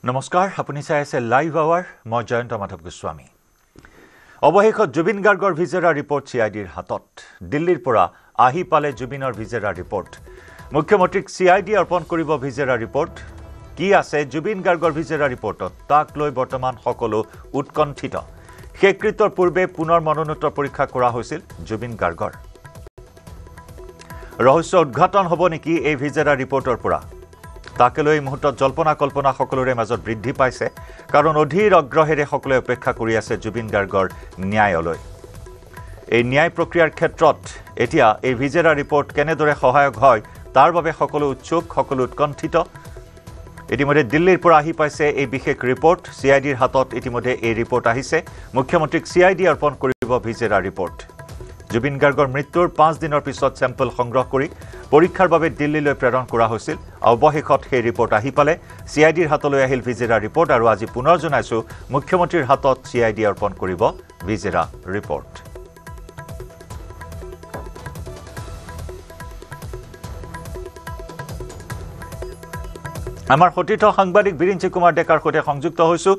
নমস্কাৰ আপুনি চাই আছে লাইভ আৱাৰ মই জয়ন্ত মাধৱ গোস্বামী অৱশেষত জুবিন গাৰ্গৰ ভিজেৰা ৰিপৰ্ট চিআইডিৰ হাতত দিল্লীৰ পৰা আহি পালে জুবিনৰ ভিজেৰা ৰিপৰ্ট মুখ্যমন্ত্ৰীক চিআইডি অৰ্পণ কৰিব ভিজেৰা ৰিপৰ্ট কি আছে জুবিন গাৰ্গৰ ভিজেৰা ৰিপৰ্টত তাক লৈ বৰ্তমান সকলো উৎকণ্ঠিত শেষকৃত্যৰ পূৰ্বে পুনৰ মনোনয়ন পৰীক্ষা কৰা হৈছিল জুবিন গাৰ্গৰ ৰহস্য উদ্ঘাটন হ'ব নেকি এই ভিজেৰা ৰিপৰ্টৰ পৰা তাকে লৈ মুহূৰ্তত জল্পনা কল্পনা সকলোৰে মাজত বৃদ্ধি পাইছে কাৰণ অধীৰ অগ্ৰহেৰে সকলোৱে অপেক্ষা কৰি আছে জুবিন গাৰ্গৰ ন্যায়লৈ এই ন্যায় প্ৰক্ৰিয়াৰ ক্ষেত্ৰত এতিয়া এই ভিজেৰা ৰিপৰ্ট কেনেদৰে সহায়ক হয় তাৰ বাবে সকলো উৎসুক সকলো উৎকণ্ঠিত ইতিমধ্যে দিল্লীৰ পৰা আহি পাইছে এই বিশেষ ৰিপৰ্ট চিআইডিৰ হাতত ইতিমধ্যে এই ৰিপৰ্ট আহিছে মুখ্যমন্ত্ৰীক চিআইডি অৰ্পণ কৰিব ভিজেৰা ৰিপৰ্ট জুবিন গাৰ্গৰ মৃত্যুৰ 5 দিনৰ পিছত চেম্পল সংগ্ৰহ কৰি পৰীক্ষাৰ বাবে দিল্লীলৈ প্ৰেৰণ কৰা হৈছিল অৱশেষত সেই ৰিপৰ্ট আহি পালে চিআইডিৰ হাতলৈ আহিল ভিজেৰা ৰিপৰ্ট আৰু আজি পুনৰ জনাইছো মুখ্যমন্ত্ৰীৰ হাতত চিআইডি অৰ্পণ কৰিব ভিজেৰা ৰিপৰ্ট আমাৰ সতীৰ্থ সাংবাদিক বিৰিঞ্চি কুমাৰ ডেকাৰ সৈতে সংযুক্ত হৈছো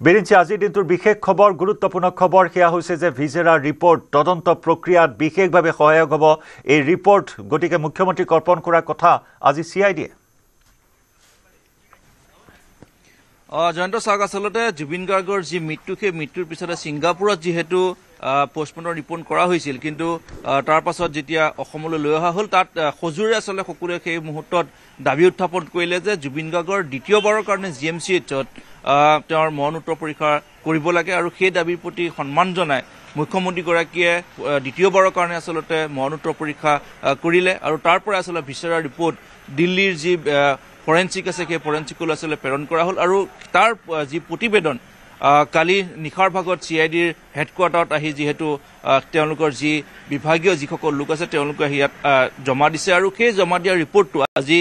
বিৰিঞ্চি আজিৰ দিনটোৰ বিশেষ খবৰ গুৰুত্বপূৰ্ণ খবৰ সেয়া হৈছে যে ভিজেৰা ৰিপৰ্ট তদন্ত প্ৰক্ৰিয়াত বিশেষভাৱে সহায়ক হ'ব এই ৰিপৰ্ট গতিকে মুখ্যমন্ত্ৰীক অৰ্পণ কৰাৰ কথা আজি চিআইডিয়ে জয়ন্ত চাওক আচলতে জুবিন গাৰ্গৰ যি মৃত্যু সেই মৃত্যুৰ পিছতে ছিংগাপুৰত যিহেতু পোষ্টমৰ্টম ৰিপৰ্ট কৰা হৈছিল কিন্তু তাৰ পাছত যেতিয়া অসমলৈ লৈ অহা হ'ল তাত সজুৰে আচলতে সকলোৱে সেই মুহূৰ্তত দাবী উত্থাপন কৰিলে যে জুবিন গাৰ্গৰ দ্বিতীয়বাৰৰ কাৰণে জিএমচিএইচত তেওঁৰ মৰণোত্তৰ পৰীক্ষা কৰিব লাগে আৰু সেই দাবীৰ প্ৰতি সন্মান জনাই মুখ্যমন্ত্ৰীগৰাকীয়ে দ্বিতীয়বাৰৰ কাৰণে আচলতে মৰণোত্তৰ পৰীক্ষা কৰিলে আৰু তাৰ পৰা আচলতে ভিজেৰা ৰিপৰ্ট দিল্লীৰ যি ফৰেনচিক আছে সেই ফৰেনচিকলৈ আচলতে প্ৰেৰণ কৰা হ'ল আৰু তাৰ যি প্ৰতিবেদন কালি নিশাৰ ভাগত চিআইডিৰ হেডকোৱাৰ্টাৰত আহি যিহেতু তেওঁলোকৰ যি বিভাগীয় যিসকল লোক আছে তেওঁলোকে ইয়াত জমা দিছে আৰু সেই জমা দিয়া ৰিপৰ্টটো আজি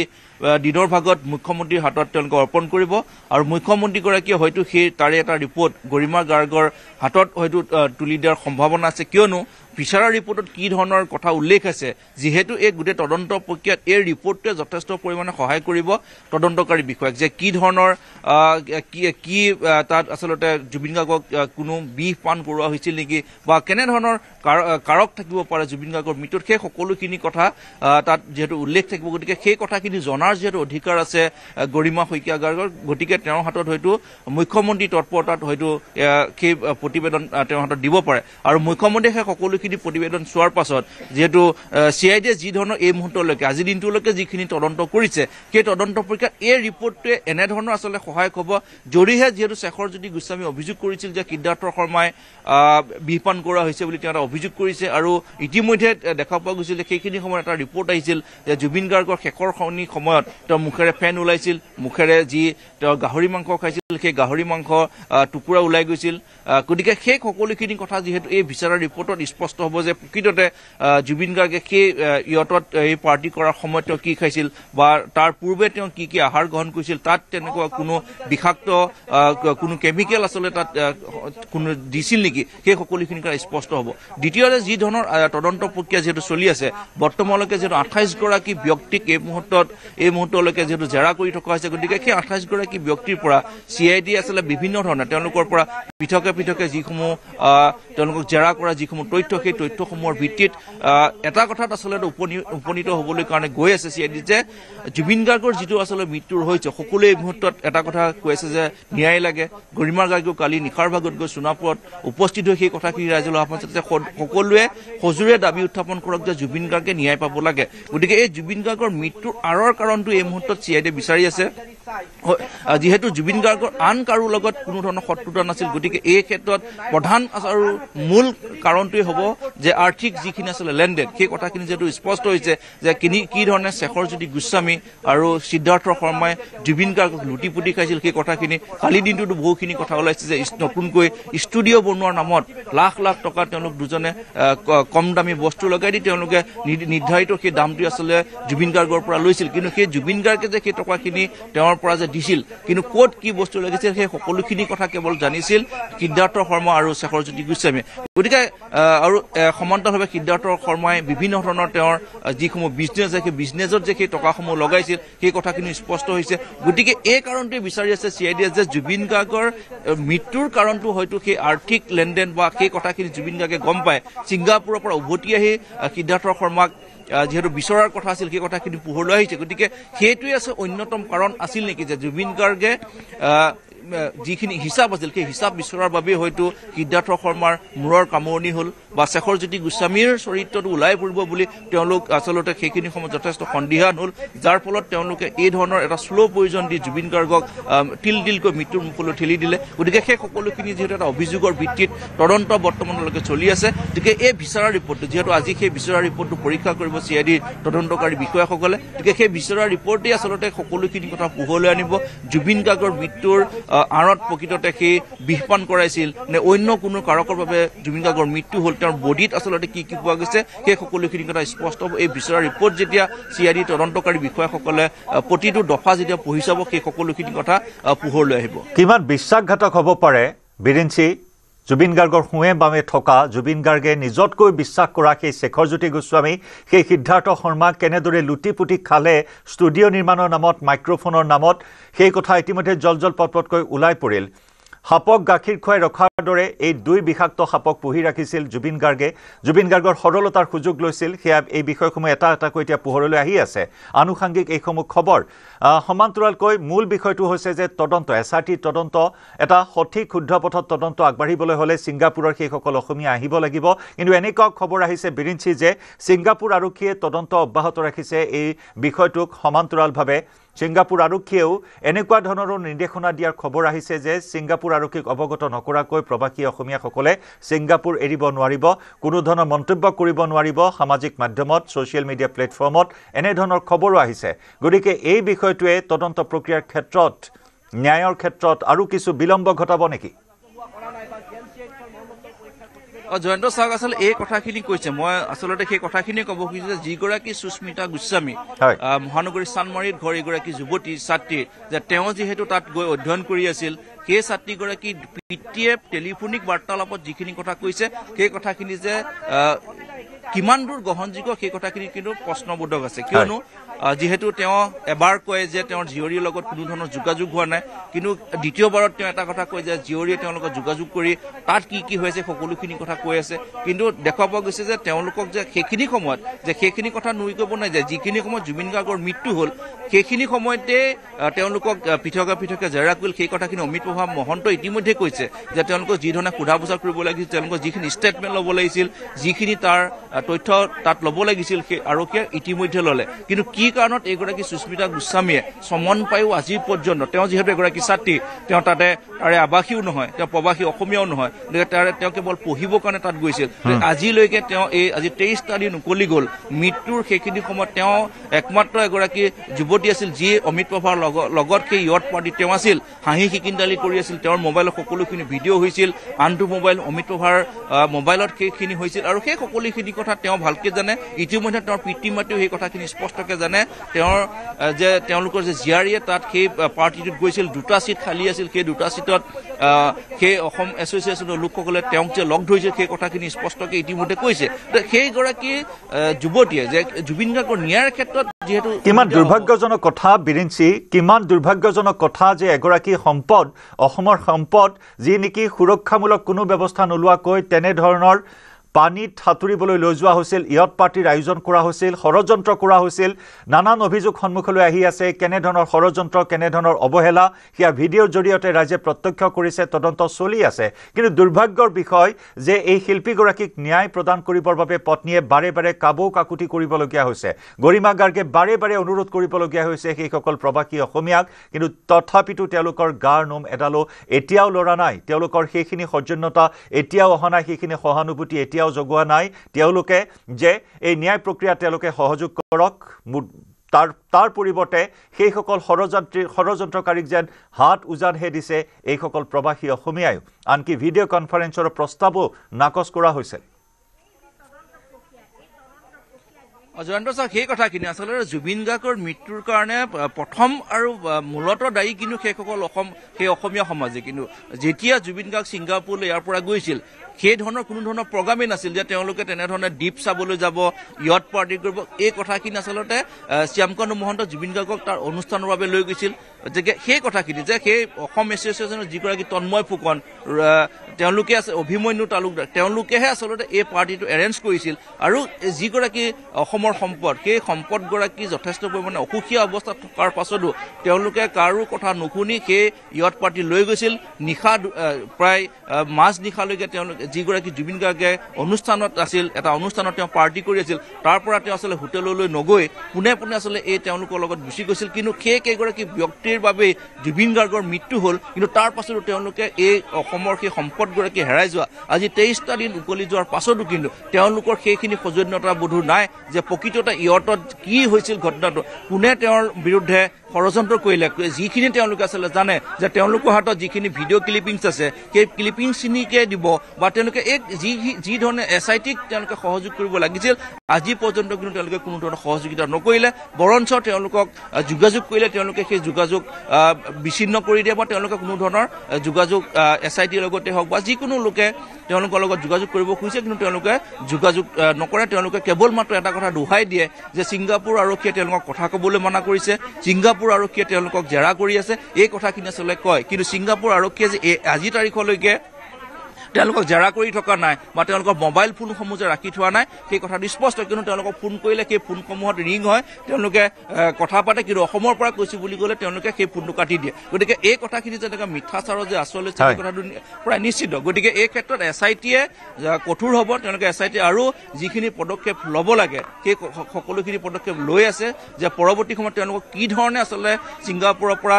দিনৰ ভাগত মুখ্যমন্ত্ৰীৰ হাতত তেওঁলোকে অৰ্পণ কৰিব আৰু মুখ্যমন্ত্ৰীগৰাকীয়ে হয়তো সেই তাৰে এটা ৰিপৰ্ট গৰিমা গাৰ্গৰ হাতত হয়তো তুলি দিয়াৰ সম্ভাৱনা আছে কিয়নো ভিজেৰা ৰিপৰ্টত কি ধৰণৰ কথা উল্লেখ আছে যিহেতু এই গোটেই তদন্ত প্ৰক্ৰিয়াত এই ৰিপৰ্টটোৱে যথেষ্ট পৰিমাণে সহায় কৰিব তদন্তকাৰী বিষয়াক যে কি ধৰণৰ কি তাত আচলতে জুবিন গাৰ্গক কোনো বিষ পান কৰোৱা হৈছিল নেকি বা কেনেধৰণৰ কাৰক থাকিব পাৰে জুবিন গাৰ্গৰ মৃত্যুত সেই সকলোখিনি কথা তাত যিহেতু উল্লেখ থাকিব গতিকে সেই কথাখিনি জনাৰ যিহেতু অধিকাৰ আছে গৰিমা শইকীয়া গাৰ্গৰ গতিকে তেওঁৰ হাতত হয়তো মুখ্যমন্ত্ৰী তৎপৰতাত হয়তো সেই প্ৰতিবেদন তেওঁৰ হাতত দিব পাৰে আৰু মুখ্যমন্ত্ৰীয়ে সেই সকলোখিনি প্ৰতিবেদন চোৱাৰ পাছত যিহেতু চিআইডিয়ে যি ধৰণৰ এই মুহূৰ্তলৈকে আজিৰ দিনটোলৈকে যিখিনি তদন্ত কৰিছে সেই তদন্ত প্ৰক্ৰিয়াত এই ৰিপৰ্টটোৱে এনেধৰণৰ আচলতে সহায়ক হ'ব যদিহে যিহেতু শেখৰজ্যোতি গোস্বামী অভিযোগ কৰিছিল যে সিদ্ধাৰ্থ শৰ্মাই বিহপান কৰা হৈছে বুলি তেওঁ অভিযোগ কৰিছে আৰু ইতিমধ্যে দেখা পোৱা গৈছিল যে সেইখিনি সময়ত এটা ৰিপৰ্ট আহিছিল যে জুবিন গাৰ্গৰ শেষৰ সময়ত তেওঁ মুখেৰে ফেন ওলাইছিল মুখেৰে যি তেওঁ গাহৰি মাংস খাইছিল সেই গাহৰি মাংস টুকুৰা ওলাই গৈছিল গতিকে সেই সকলোখিনি কথা যিহেতু এই ভিজেৰা ৰিপৰ্টত স্পষ্ট হ'ব যে প্ৰকৃততে জুবিন গাৰ্গে সেই ইয়টত এই পাৰ্টি কৰাৰ সময়ত তেওঁ কি খাইছিল বা তাৰ পূৰ্বে তেওঁ কি কি আহাৰ গ্ৰহণ কৰিছিল তাত তেনেকুৱা কোনো বিষাক্ত কোনো কেমিকেল আচলতে তাত কোনো দিছিল নেকি সেই সকলোখিনি কথা স্পষ্ট হ'ব দ্বিতীয়তে যি ধৰণৰ তদন্ত প্ৰক্ৰিয়া যিহেতু চলি আছে বৰ্তমানলৈকে যিহেতু 28 গৰাকী ব্যক্তিক এই মুহূৰ্তলৈকে যিহেতু জেৰা কৰি থকা হৈছে গতিকে সেই 28 গৰাকী ব্যক্তিৰ পৰা চিআইডি আচলতে বিভিন্ন ধৰণৰ তেওঁলোকৰ পৰা পৃথকে যিসমূহ তেওঁলোকক জেৰা কৰা যিসমূহ তথ্য সেই তথ্যসমূহৰ ভিত্তিত এটা কথাত আচলতে উপনীত হ'বলৈ কাৰণে গৈ আছে চিআইডি যে জুবিন গাৰ্গৰ যিটো আচলতে মৃত্যুৰ হৈছে সকলোৱে এই মুহূৰ্তত এটা কথা কৈ আছে যে ন্যায় লাগে গৰিমা গাৰ্গেও কালি নিশাৰ ভাগত গৈ সোণাপুৰত উপস্থিত হৈ সেই কথাখিনি ৰাইজলৈ আহ্বান জনাইছে সকলোৱে সজোৰে দাবী উত্থাপন কৰক যে জুবিন গাৰ্গে ন্যায় পাব লাগে গতিকে এই জুবিন গাৰ্গৰ মৃত্যুৰ আঁৰৰ কাৰণটো এই মুহূৰ্তত চিআইডিয়ে বিচাৰি আছে যিহেতু জুবিন গাৰ্গৰ আন কাৰো লগত কোনো ধৰণৰ শত্ৰুতা নাছিল গতিকে এই ক্ষেত্ৰত প্ৰধান আৰু মূল কাৰণটোৱে হ'ব যে আৰ্থিক যিখিনি আচলতে লেনদেন সেই কথাখিনি যিহেতু স্পষ্ট হৈছে যে কি ধৰণে শেখৰজ্যোতি গোস্বামী আৰু সিদ্ধাৰ্থ শৰ্মাই জুবিন গাৰ্গক লুটিপুটি খাইছিল সেই কথাখিনি কালি দিনটোতো বহুখিনি কথা ওলাইছে যে নতুনকৈ ষ্টুডিঅ' বনোৱাৰ নামত লাখ লাখ টকা তেওঁলোক দুজনে কম দামী বস্তু লগাই দি তেওঁলোকে নিৰ্ধাৰিত সেই দামটো আচলতে জুবিন গাৰ্গৰ পৰা লৈছিল কিন্তু সেই জুবিন গাৰ্গে যে সেই টকাখিনি তেওঁৰ পৰা যে দিছিল কিন্তু ক'ত কি বস্তু লাগিছিল সেই সকলোখিনি কথা কেৱল জানিছিল সিদ্ধাৰ্থ শৰ্মা আৰু শেখৰজ্যোতি গোস্বামীয়ে গতিকে আৰু সমান্তৰালভাৱে সিদ্ধাৰ্থ শৰ্মাই বিভিন্ন ধৰণৰ তেওঁৰ যিসমূহ বিজনেছ আছে সেই বিজনেছত যে সেই টকাসমূহ লগাইছিল সেই কথাখিনি স্পষ্ট হৈছে গতিকে এই কাৰণটোৱে বিচাৰি আছে CIDয়ে যে জুবিন গাৰ্গৰ মৃত্যুৰ কাৰণটো হয়তো সেই আৰ্থিক লেনদেন বা সেই কথাখিনি জুবিন গাৰ্গে গম পায় ছিংগাপুৰৰ পৰা উভতি আহি সিদ্ধাৰ্থ শৰ্মাক যেহেতু বিচৰাৰ কথা আছিল সেই কথাখিনি পোহৰলৈ আহিছে গতিকে সেইটোৱে আছে অন্যতম কাৰণ আছিল নেকি যে জুবিন গাৰ্গে যিখিনি হিচাপ আছিল সেই হিচাপ বিচৰাৰ বাবে হয়তো সিদ্ধাৰ্থ শৰ্মাৰ মূৰৰ কামৰণি হ'ল বা শেখৰজ্যোতি গোস্বামীৰ চৰিত্ৰটো ওলাই পৰিব বুলি তেওঁলোক আচলতে সেইখিনি সময়ত যথেষ্ট সন্দিহান হ'ল যাৰ ফলত তেওঁলোকে এই ধৰণৰ এটা শ্ল' পয়জন দি জুবিন গাৰ্গক তিলকৈ মৃত্যুৰ মুখলৈ ঠেলি দিলে গতিকে সেই সকলোখিনি যিহেতু এটা অভিযোগৰ ভিত্তিত তদন্ত বৰ্তমানলৈকে চলি আছে গতিকে এই বিচাৰৰ ৰিপৰ্টটো যিহেতু আজি সেই বিচাৰৰ ৰিপৰ্টটো পৰীক্ষা কৰিব CIDৰ তদন্তকাৰী বিষয়াসকলে গতিকে সেই বিচাৰৰ ৰিপৰ্টেই আচলতে সকলোখিনি কথা পোহৰলৈ আনিব জুবিন গাৰ্গৰ মৃত্যুৰ আঁৰত প্ৰকৃততে সেই বিষপান কৰাইছিল নে অন্য কোনো কাৰকৰ বাবে জুবিন গাৰ্গৰ মৃত্যু হ'ল তেওঁৰ বডিত আচলতে কি কি পোৱা গৈছে সেই সকলোখিনি কথা স্পষ্ট হ'ব এই বিচাৰৰ ৰিপৰ্ট যেতিয়া CID তদন্তকাৰী বিষয়াসকলে প্ৰতিটো দফা যেতিয়া পঢ়ি চাব সেই সকলোখিনি কথা পোহৰলৈ আহিব কিমান বিশ্বাসঘাতক হ'ব পাৰে বিৰিঞ্চি জুবিন গাৰ্গৰ হুৱে বামে থকা জুবিন গাৰ্গে নিজতকৈ বিশ্বাস কৰা সেই শেখৰজ্যোতি গোস্বামী সেই সিদ্ধাৰ্থ শৰ্মা কেনেদৰে লুটিপুটি খালে ষ্টুডিঅ' নিৰ্মাণৰ নামত মাইক্ৰফোনৰ নামত সেই কথা ইতিমধ্যে জল পটপটকৈ ওলাই পৰিল সাপক গাখীৰ খুৱাই ৰখাৰ দৰে এই দুই বিষাক্ত সাপক পুহি ৰাখিছিল জুবিন গাৰ্গৰ সৰলতাৰ সুযোগ লৈছিল সেয়া এই বিষয়সমূহ এটা এটাকৈ এতিয়া পোহৰলৈ আহি আছে আনুষাংগিক এইসমূহ খবৰ সমান্তৰালকৈ মূল বিষয়টো হৈছে যে তদন্ত SRT তদন্ত এটা সঠিক শুদ্ধ পথত তদন্ত আগবাঢ়িবলৈ হ'লে ছিংগাপুৰৰ সেইসকল অসমীয়া আহিব লাগিব কিন্তু এনেকুৱা খবৰ আহিছে বিৰিঞ্চি যে ছিংগাপুৰ আৰক্ষীয়ে তদন্ত অব্যাহত ৰাখিছে এই বিষয়টোক সমান্তৰালভাৱে ছিংগাপুৰ আৰক্ষীয়েও এনেকুৱা ধৰণৰ নিৰ্দেশনা দিয়াৰ খবৰ আহিছে যে ছিংগাপুৰ আৰক্ষীক অৱগত নকৰাকৈ প্ৰবাসী অসমীয়াসকলে ছিংগাপুৰ এৰিব নোৱাৰিব কোনো ধৰণৰ মন্তব্য কৰিব নোৱাৰিব সামাজিক মাধ্যমত ছ'চিয়েল মিডিয়া প্লেটফৰ্মত এনে ধৰণৰ খবৰো আহিছে গতিকে এই বিষয়টোৱে তদন্ত প্ৰক্ৰিয়াৰ ক্ষেত্ৰত ন্যায়ৰ ক্ষেত্ৰত আৰু কিছু বিলম্ব ঘটাব নেকি জয়ন্ত চাওক আচলতে এই কথাখিনি কৈছে মই আচলতে সেই কথাখিনি ক'ব খুজিছো যে যিগৰাকী সুস্মিতা গোস্বামী মহানগৰী চানমাৰীত ঘৰ এগৰাকী যুৱতী ছাত্ৰী যে তেওঁ যিহেতু তাত গৈ অধ্যয়ন কৰি আছিল সেই ছাত্ৰীগৰাকী পিতৃয়ে টেলিফোনিক বাৰ্তালাপত যিখিনি কথা কৈছে সেই কথাখিনি যে কিমান দূৰ গ্ৰহণযোগ্য সেই কথাখিনি কিন্তু প্ৰশ্নবোধক আছে কিয়নো যিহেতু তেওঁ এবাৰ কয় যে তেওঁৰ জীয়ৰীৰ লগত কোনো ধৰণৰ যোগাযোগ হোৱা নাই কিন্তু দ্বিতীয়বাৰত তেওঁ এটা কথা কয় যে জীয়ৰীয়ে তেওঁৰ লগত যোগাযোগ কৰি তাত কি কি হৈছে সকলোখিনি কথা কৈ আছে কিন্তু দেখা পোৱা গৈছে যে তেওঁলোকক যে সেইখিনি সময়ত যে সেইখিনি কথা নুই কৰিব নাই যে যিখিনি সময়ত জুবিন গাৰ্গৰ মৃত্যু হ'ল সেইখিনি সময়তে তেওঁলোকক পৃথকে জেৰা কৰিল সেই কথাখিনি অমিত প্ৰভা মহন্ত ইতিমধ্যে কৈছে যে তেওঁলোকক যি ধৰণে সোধা পোছা কৰিব লাগিছিল তেওঁলোকৰ যিখিনি ষ্টেটমেণ্ট ল'ব লাগিছিল যিখিনি তাৰ তথ্য তাত ল'ব লাগিছিল সেই আৰক্ষীয়ে ইতিমধ্যে ল'লে কিন্তু কি কাৰণত এগৰাকী সুস্মিতা গোস্বামীয়ে সমন পায়ো আজি পৰ্যন্ত তেওঁ যিহেতু এগৰাকী ছাত্ৰী তেওঁ তাৰে আৱাসীও নহয় তেওঁ প্ৰবাসী অসমীয়াও নহয় তেওঁ কেৱল পঢ়িবৰ কাৰণে তাত গৈছিল আজিলৈকে তেওঁ এই আজি 23টা দিন উকলি গ'ল মৃত্যুৰ সেইখিনি সময়ত তেওঁ একমাত্ৰ এগৰাকী যুৱতী আছিল যি অমিত প্ৰভাৰ লগত সেই য়ট পাৰ্টিত তেওঁ আছিল হাঁহি খিকিন্দালি কৰি আছিল তেওঁৰ মোবাইলত সকলোখিনি ভিডিঅ' হৈছিল আনটো মোবাইল অমিত প্ৰভাৰ মোবাইলত সেইখিনি হৈছিল আৰু সেই সকলোখিনি কথা তেওঁ ভালকৈ জানে ইতিমধ্যে তেওঁৰ পিতৃ মাতৃও সেই কথাখিনি স্পষ্টকৈ জানে তেওঁৰ যে তেওঁলোকৰ যে জীয়াৰীয়ে তাত সেই পাৰ্টিটোত গৈছিল দুটা চিট খালী আছিল সেই দুটা চিটত সেই অসম এছ'চিয়েশ্যনৰ লোকসকলে তেওঁক যে লগ ধৰিছিল সেই কথাখিনি স্পষ্টকৈ ইতিমধ্যে কৈছে সেইগৰাকী যুৱতীয়ে যে জুবিন গাৰ্গৰ ন্যায়ৰ ক্ষেত্ৰত যিহেতু কিমান দুৰ্ভাগ্যজনক কথা বিৰিঞ্চি কিমান দুৰ্ভাগ্যজনক কথা যে এগৰাকী সম্পদ অসমৰ সম্পদ যি নেকি সুৰক্ষামূলক কোনো ব্যৱস্থা নোলোৱাকৈ তেনেধৰণৰ পানীত সাঁতুৰিবলৈ লৈ যোৱা হৈছিল ইয়ট পাৰ্টিৰ আয়োজন কৰা হৈছিল ষড়যন্ত্ৰ কৰা হৈছিল নানান অভিযোগ সন্মুখলৈ আহি আছে কেনেধৰণৰ ষড়যন্ত্ৰ কেনেধৰণৰ অৱহেলা সেয়া ভিডিঅ'ৰ জৰিয়তে ৰাইজে প্ৰত্যক্ষ কৰিছে তদন্ত চলি আছে কিন্তু দুৰ্ভাগ্যৰ বিষয় যে এই শিল্পীগৰাকীক ন্যায় প্ৰদান কৰিবৰ বাবে পত্নীয়ে বাৰে বাৰে কাকুতি কৰিবলগীয়া হৈছে গৰিমা গাৰ্গে বাৰে বাৰে অনুৰোধ কৰিবলগীয়া হৈছে সেইসকল প্ৰবাসী অসমীয়াক কিন্তু তথাপিতো তেওঁলোকৰ গাৰ নোম এডালো এতিয়াও লৰা নাই তেওঁলোকৰ সেইখিনি সৌজন্যতা এতিয়াও অহা নাই সেইখিনি সহানুভূতি এতিয়াও জগোৱা নাই তেওঁলোকে যে এই ন্যায় প্ৰক্ৰিয়া তেওঁলোকে সহযোগ কৰক তাৰ পৰিৱৰ্তে সেইসকল ষড়যন্ত্ৰকাৰীক যেন হাত উজানহে দিছে এইসকল প্ৰবাসী অসমীয়াই আনকি ভিডিঅ' কনফাৰেন্সৰ প্ৰস্তাৱো নাকচ কৰা হৈছে জয়ন্ত ছাৰ সেই কথাখিনি আচলতে জুবিন গাৰ্গৰ মৃত্যুৰ কাৰণে প্ৰথম আৰু মূলতঃ দায়ী কিন্তু সেইসকল সেই অসমীয়া সমাজে কিন্তু যেতিয়া জুবিন গাৰ্গ ছিংগাপুৰলৈ ইয়াৰ পৰা গৈছিল সেই ধৰণৰ কোনো ধৰণৰ প্ৰগ্ৰামেই নাছিল যে তেওঁলোকে তেনেধৰণে দ্বীপ চাবলৈ যাব ইয়ট পাৰ্টি কৰিব এই কথাখিনি আচলতে শ্যামকানু মহন্ত জুবিন গাৰ্গক তাৰ অনুষ্ঠানৰ বাবে লৈ গৈছিল গতিকে সেই কথাখিনি যে সেই অসম এছ'চিয়েশ্যনৰ যিগৰাকী তন্ময় ফুকন তেওঁলোকে আছে অভিমন্যু তালুকদাৰ তেওঁলোকেহে আচলতে এই পাৰ্টিটো এৰেঞ্জ কৰিছিল আৰু যিগৰাকী অসমৰ সম্পদ সেই সম্পদগৰাকী যথেষ্ট পৰিমাণে অসুখীয়া অৱস্থাত থকাৰ পাছতো তেওঁলোকে কাৰো কথা নুশুনি সেই ইয়ট পাৰ্টি লৈ গৈছিল নিশা প্ৰায় মাজ নিশালৈকে তেওঁলোকে যিগৰাকী জুবিন গাৰ্গে অনুষ্ঠানত আছিল এটা অনুষ্ঠানত তেওঁ পাৰ্টি কৰি আছিল তাৰ পৰা তেওঁ আচলতে হোটেললৈ নগৈ পোনে পোনে আচলতে এই তেওঁলোকৰ লগত গুচি গৈছিল কিন্তু সেই কেইগৰাকী ব্যক্তিৰ বাবে জুবিন গাৰ্গৰ মৃত্যু হ'ল কিন্তু তাৰ পাছতো তেওঁলোকে এই অসমৰ সেই সম্পদগৰাকী হেৰাই যোৱা আজি 23টা দিন উকলি যোৱাৰ পাছতো কিন্তু তেওঁলোকৰ সেইখিনি সৌজন্যতা বোধো নাই যে প্ৰকৃততে ইয়টত কি হৈছিল ঘটনাটো কোনে তেওঁৰ বিৰুদ্ধে ষড়যন্ত্ৰ কৰিলে যিখিনি তেওঁলোকে আচলতে জানে যে তেওঁলোকৰ হাতত যিখিনি ভিডিঅ' ক্লিপিংছ আছে সেই ক্লিপিংছখিনিকে দিব বা তেওঁলোকে এই যি ধৰণে SITক তেওঁলোকে সহযোগ কৰিব লাগিছিল আজি পৰ্যন্ত কিন্তু তেওঁলোকে কোনো ধৰণৰ সহযোগিতা নকৰিলে বৰঞ্চ তেওঁলোকক যোগাযোগ কৰিলে তেওঁলোকে সেই যোগাযোগ বিচ্ছিন্ন কৰি দিয়ে বা তেওঁলোকে কোনো ধৰণৰ যোগাযোগ SITৰ লগতে হওক বা যিকোনো লোকে তেওঁলোকৰ লগত যোগাযোগ কৰিব খুজিছে কিন্তু তেওঁলোকে যোগাযোগ নকৰে তেওঁলোকে কেৱল মাত্ৰ এটা কথা দোহাই দিয়ে যে ছিংগাপুৰ আৰক্ষীয়ে তেওঁলোকক কথা ক'বলৈ মানা কৰিছে ছিংগাপুৰ আৰক্ষীয়ে তেওঁলোকক জেৰা কৰি আছে এই কথাখিনি আচলতে কয় কিন্তু ছিংগাপুৰ আৰক্ষীয়ে যে আজি তাৰিখলৈকে তেওঁলোকক জেৰা কৰি থকা নাই বা তেওঁলোকৰ মোবাইল ফোনসমূহ যে ৰাখি থোৱা নাই সেই কথাটো স্পষ্ট কিন্তু তেওঁলোকক ফোন কৰিলে সেই ফোনসমূহত ৰিং হয় তেওঁলোকে কথা পাতে কিন্তু অসমৰ পৰা কৈছো বুলি ক'লে তেওঁলোকে সেই ফোনটো কাটি দিয়ে গতিকে এই কথাখিনি যেনেকৈ মিঠাচাৰৰ যে আচলতে সেই কথাটো প্ৰায় নিশ্চিত গতিকে এই ক্ষেত্ৰত SITয়ে কঠোৰ হ'ব তেওঁলোকে SIT আৰু যিখিনি পদক্ষেপ ল'ব লাগে সেই সকলোখিনি পদক্ষেপ লৈ আছে যে পৰৱৰ্তী সময়ত তেওঁলোকক কি ধৰণে আচলতে ছিংগাপুৰৰ পৰা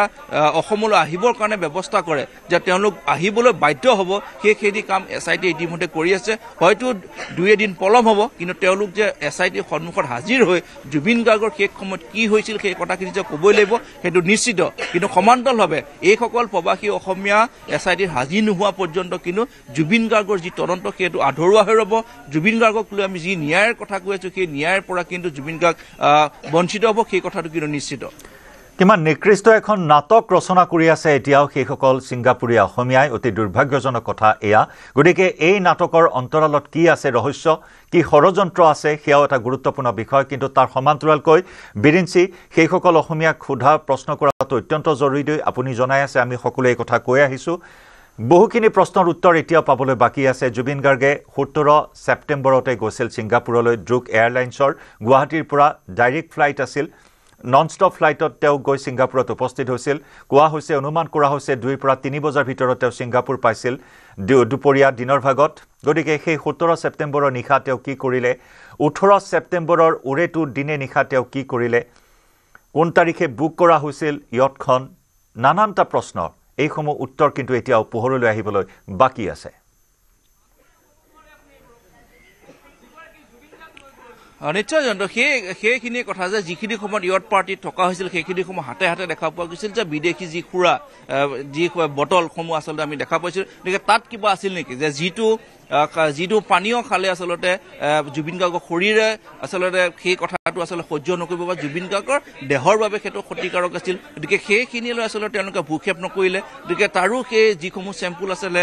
অসমলৈ আহিবৰ কাৰণে ব্যৱস্থা কৰে যে তেওঁলোক আহিবলৈ বাধ্য হ'ব সেইখিনি কাম SIT ইতিমধ্যে কৰি আছে হয়তো 2 দিন পলম হ'ব কিন্তু তেওঁলোক যে SIT সন্মুখত হাজিৰ হৈ জুবিন গাৰ্গৰ শেষ সময়ত কি হৈছিল সেই কথাখিনি যে ক'বই লাগিব সেইটো নিশ্চিত কিন্তু সমান্তৰালভাৱে এইসকল প্ৰবাসী অসমীয়া SIT হাজিৰ নোহোৱা পৰ্যন্ত কিন্তু জুবিন গাৰ্গৰ যি তদন্ত সেইটো আধৰুৱা হৈ ৰ'ব জুবিন গাৰ্গক লৈ আমি যি ন্যায়ৰ কথা কৈ আছো সেই ন্যায়ৰ পৰা কিন্তু জুবিন গাৰ্গ বঞ্চিত হ'ব সেই কথাটো কিন্তু নিশ্চিত কিমান নিকৃষ্ট এখন নাটক ৰচনা কৰি আছে এতিয়াও সেইসকল ছিংগাপুৰীয়া অসমীয়াই অতি দুৰ্ভাগ্যজনক কথা এয়া গতিকে এই নাটকৰ অন্তৰালত কি আছে ৰহস্য কি ষড়যন্ত্ৰ আছে সেয়াও এটা গুৰুত্বপূৰ্ণ বিষয় কিন্তু তাৰ সমান্তৰালকৈ বিৰিঞ্চি সেইসকল অসমীয়াক সোধা প্ৰশ্ন কৰাটো অত্যন্ত জৰুৰী আপুনি জনাই আছে আমি সকলোৱে এই কথা কৈ আহিছোঁ বহুখিনি প্ৰশ্নৰ উত্তৰ এতিয়াও পাবলৈ বাকী আছে জুবিন গাৰ্গে 17 ছেপ্টেম্বৰতে গৈছিল ছিংগাপুৰলৈ ড্ৰুক এয়াৰলাইন্সৰ গুৱাহাটীৰ পৰা ডাইৰেক্ট ফ্লাইট আছিল নন ষ্টপ ফ্লাইটত তেওঁ গৈ ছিংগাপুৰত উপস্থিত হৈছিল কোৱা হৈছে অনুমান কৰা হৈছে 2 পৰা 3 বজাৰ ভিতৰত তেওঁ ছিংগাপুৰ পাইছিল দুপৰীয়া দিনৰ ভাগত গতিকে সেই 17 ছেপ্টেম্বৰৰ নিশা তেওঁ কি কৰিলে 18 ছেপ্টেম্বৰৰ উৰেটো দিনে নিশা তেওঁ কি কৰিলে কোন তাৰিখে বুক কৰা হৈছিল ইয়টখন নানানটা প্ৰশ্ন এইসমূহ উত্তৰ কিন্তু এতিয়াও পোহৰলৈ আহিবলৈ বাকী আছে নিশ্চয় জন্ত সেইখিনি কথা যে যিখিনি সময়ত ইয়ট পাৰ্টিত থকা হৈছিল সেইখিনি সময় হাতে হাতে দেখা পোৱা গৈছিল যে বিদেশী যি খুৰা যি বটলসমূহ আচলতে আমি দেখা পাইছিলোঁ গতিকে তাত কিবা আছিল নেকি যে যিটো পানীয় খালে আচলতে জুবিন গাৰ্গৰ শৰীৰে আচলতে সেই কথাটো আচলতে সহ্য নকৰিব বা জুবিন গাৰ্গৰ দেহৰ বাবে সেইটো ক্ষতিকাৰক আছিল গতিকে সেইখিনিলৈ আচলতে তেওঁলোকে ভূক্ষেপ নকৰিলে গতিকে তাৰো সেই যিসমূহ চেম্পুল আছিলে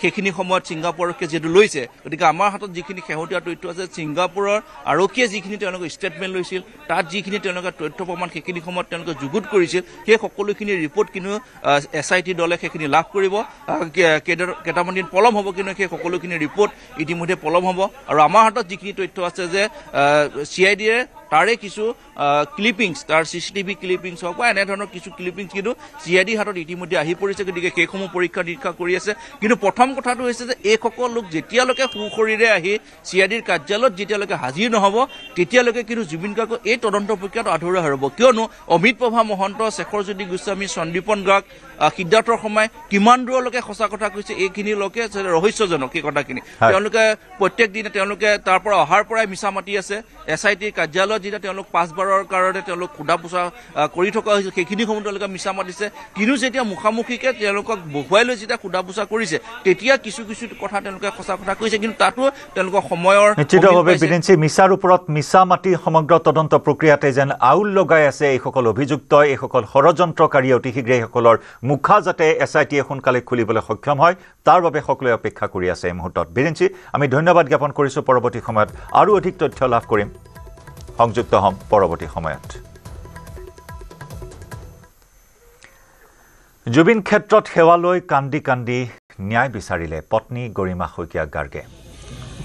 সেইখিনি সময়ত ছিংগাপুৰকে যিহেতু লৈছে গতিকে আমাৰ হাতত যিখিনি শেহতীয়া তথ্য আছে ছিংগাপুৰৰ আৰক্ষীয়ে যিখিনি তেওঁলোকে ষ্টেটমেণ্ট লৈছিল তাত যিখিনি তেওঁলোকে তথ্য প্ৰমাণ সেইখিনি সময়ত তেওঁলোকে যুগুত কৰিছিল সেই সকলোখিনি ৰিপৰ্ট কিন্তু SIT দলে সেইখিনি লাভ কৰিব কেইটামান দিন পলম হ'ব কিন্তু সেই সকলোখিনি ৰিপৰ্ট ইতিমধ্যে পলম হ'ব আৰু আমাৰ হাতত যিখিনি তথ্য আছে যে CIDয়ে তাৰে কিছু ক্লিপিংছ তাৰ CCTV ক্লিপিংছ হওক বা এনেধৰণৰ কিছু ক্লিপিংছ কিন্তু CIDৰ হাতত ইতিমধ্যে আহি পৰিছে গতিকে সেইসমূহ পৰীক্ষা নিৰীক্ষা কৰি আছে কিন্তু প্ৰথম কথাটো হৈছে যে এইসকল লোক যেতিয়ালৈকে সুশৰীৰে আহি CIDৰ কাৰ্যালয়ত যেতিয়ালৈকে হাজিৰ নহ'ব তেতিয়ালৈকে কিন্তু জুবিন গাৰ্গৰ এই তদন্ত প্ৰক্ৰিয়াটো আধৰুৱা হৈ ৰ'ব কিয়নো অমিত প্ৰভা মহন্ত শেখৰজ্যোতি গোস্বামী সন্দীপন গাৰ্গ সিদ্ধাৰ্থৰ সময় কিমান দূৰলৈকে সঁচা কথা কৈছে এইখিনি লোকে ৰহস্যজনক সেই কথাখিনি তেওঁলোকে প্ৰত্যেক দিনে তেওঁলোকে তাৰ পৰা অহাৰ পৰাই মিছা মাতি আছে SITৰ কাৰ্যালয়ত যেতিয়া তেওঁলোক 5 বাৰৰ কাৰণে তেওঁলোক সোধা পোছা কৰি থকা হৈছিল সেইখিনি সময়ত তেওঁলোকে মিছা মাতিছে কিন্তু যেতিয়া মুখামুখিকে তেওঁলোকক বহুৱাই লৈ যেতিয়া সোধা পোছা কৰিছে তেতিয়া কিছু কিছু কথা তেওঁলোকে সঁচা কথা কৈছে কিন্তু তাতো তেওঁলোকৰ সময়ৰ নিশ্চিতভাৱে বিৰেঞ্চি মিছাৰ ওপৰত মিছা মাতি সমগ্ৰ তদন্ত প্ৰক্ৰিয়াতে যেন আউল লগাই আছে এইসকল অভিযুক্ত এইসকল ষড়যন্ত্ৰকাৰী অতি শীঘ্ৰে এইসকলৰ মুখা যাতে SITয়ে সোনকালে খুলিবলৈ সক্ষম হয় তাৰ বাবে সকলোৱে অপেক্ষা কৰি আছে এই মুহূৰ্তত বিৰেঞ্চি আমি ধন্যবাদ জ্ঞাপন কৰিছোঁ পৰৱৰ্তী সময়ত আৰু অধিক তথ্য লাভ কৰিম সংযুক্ত হ'ম পৰৱৰ্তী সময়ত জুবিন ক্ষেত্ৰত সেৱালৈ কান্দি কান্দি ন্যায় বিচাৰিলে পত্নী গৰিমা শইকীয়া গাৰ্গে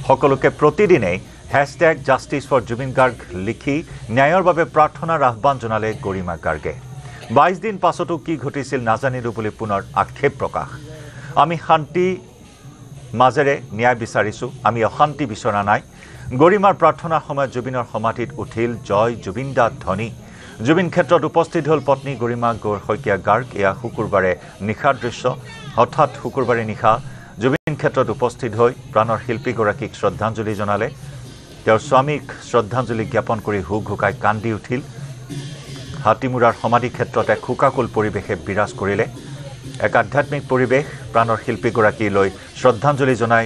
সকলোকে প্ৰতিদিনেই #JusticeForJubin Garg লিখি ন্যায়ৰ বাবে প্ৰাৰ্থনাৰ আহ্বান জনালে গৰিমা গাৰ্গে 22 দিন পাছতো কি ঘটিছিল নাজানিলো বুলি পুনৰ আক্ষেপ প্ৰকাশ আমি শান্তি মাজেৰে ন্যায় বিচাৰিছো আমি অশান্তি বিচৰা নাই গৰিমাৰ প্ৰাৰ্থনাৰ সময়ত জুবিনৰ সমাধিত উঠিল জয় জুবিন দা ধ্বনি জুবিন ক্ষেত্ৰত উপস্থিত হ'ল পত্নী গৰিমা শইকীয়া গাৰ্গ এয়া শুকুৰবাৰে নিশাৰ দৃশ্য হঠাৎ শুকুৰবাৰে নিশা জুবিন ক্ষেত্ৰত উপস্থিত হৈ প্ৰাণৰ শিল্পীগৰাকীক শ্ৰদ্ধাঞ্জলি জনালে তেওঁৰ স্বামীক শ্ৰদ্ধাঞ্জলি জ্ঞাপন কৰি হুকহুকাই কান্দি উঠিল হাতীমুৰাৰ সমাধি ক্ষেত্ৰত এক শোকাকুল পৰিৱেশে বিৰাজ কৰিলে এক আধ্যাত্মিক পৰিৱেশ প্ৰাণৰ শিল্পীগৰাকীলৈ শ্ৰদ্ধাঞ্জলি জনাই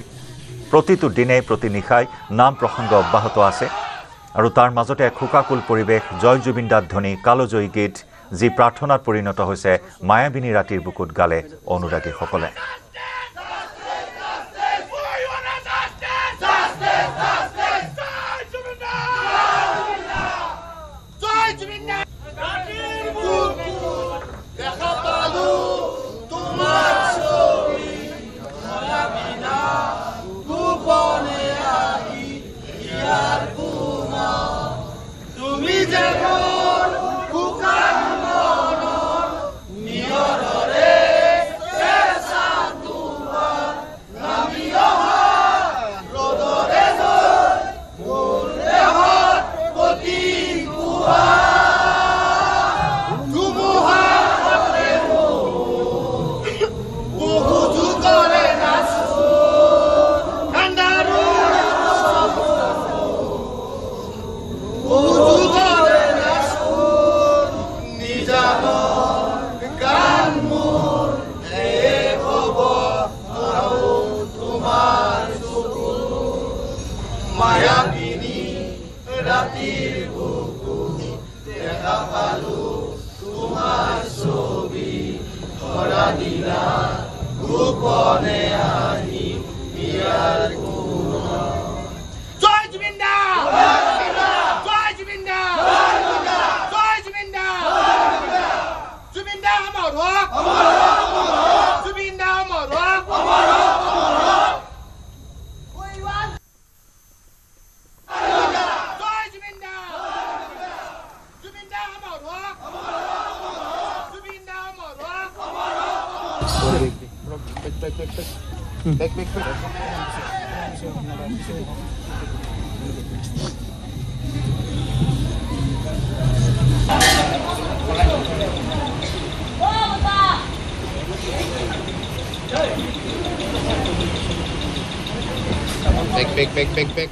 প্ৰতিটো দিনে প্ৰতি নিশাই নাম প্ৰসংগ অব্যাহত আছে আৰু তাৰ মাজতে এক শোকাকুল পৰিৱেশ জয় জুবিন দা ধ্বনি কালজয়ী গীত যি প্ৰাৰ্থনাত পৰিণত হৈছে মায়াবিনী ৰাতিৰ বুকুত গালে অনুৰাগীসকলে Back.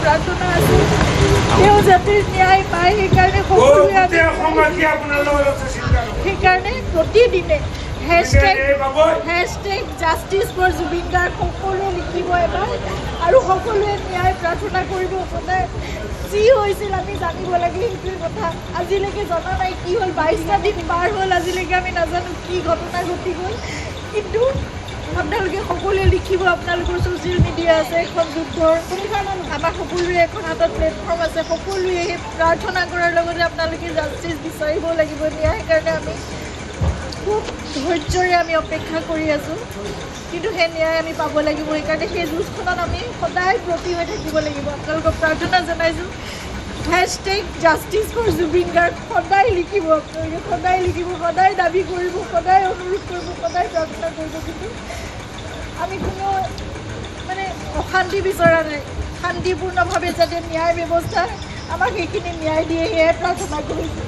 প্ৰাৰ্থনা আছে তেওঁ যাতে ন্যায় পায় সেইকাৰণে সেইকাৰণে প্ৰতিদিনে #JusticeForJubin Garg সকলোৱে লিখিব এবাৰ আৰু সকলোৱে ন্যায় প্ৰাৰ্থনা কৰিব সদায় যি হৈছিল আমি জানিব লাগে সেইটোৱে কথা আজিলৈকে জনা নাই কি হ'ল 22টা দিন পাৰ হ'ল আজিলৈকে আমি নাজানো কি ঘটনা ঘটি গ'ল কিন্তু আপোনালোকে সকলোৱে লিখিব আপোনালোকৰ ছ'চিয়েল মিডিয়া আছে এখন যুদ্ধৰ আমাৰ সকলোৰে এখন হাতত প্লেটফৰ্ম আছে সকলোৱে সেই প্ৰাৰ্থনা কৰাৰ লগতে আপোনালোকে জাষ্টিছ বিচাৰিব লাগিব ন্যায় কাৰণে আমি খুব ধৈৰ্যৰে আমি অপেক্ষা কৰি আছোঁ কিন্তু সেই ন্যায় আমি পাব লাগিব সেইকাৰণে সেই যুঁজখনত আমি সদায় ব্ৰতী হৈ থাকিব লাগিব আপোনালোকক প্ৰাৰ্থনা জনাইছোঁ #Justice for Zubin Garg সদায় লিখিব আপোনালোকে সদায় লিখিব সদায় দাবী কৰিব সদায় অনুৰোধ কৰিব সদায় প্ৰাৰ্থনা কৰিব কিন্তু আমি কোনো মানে অশান্তি বিচৰা নাই শান্তিপূৰ্ণভাৱে যাতে ন্যায় ব্যৱস্থা আমাক সেইখিনি ন্যায় দিয়ে সেয়াই প্ৰাৰ্থনা কৰিছোঁ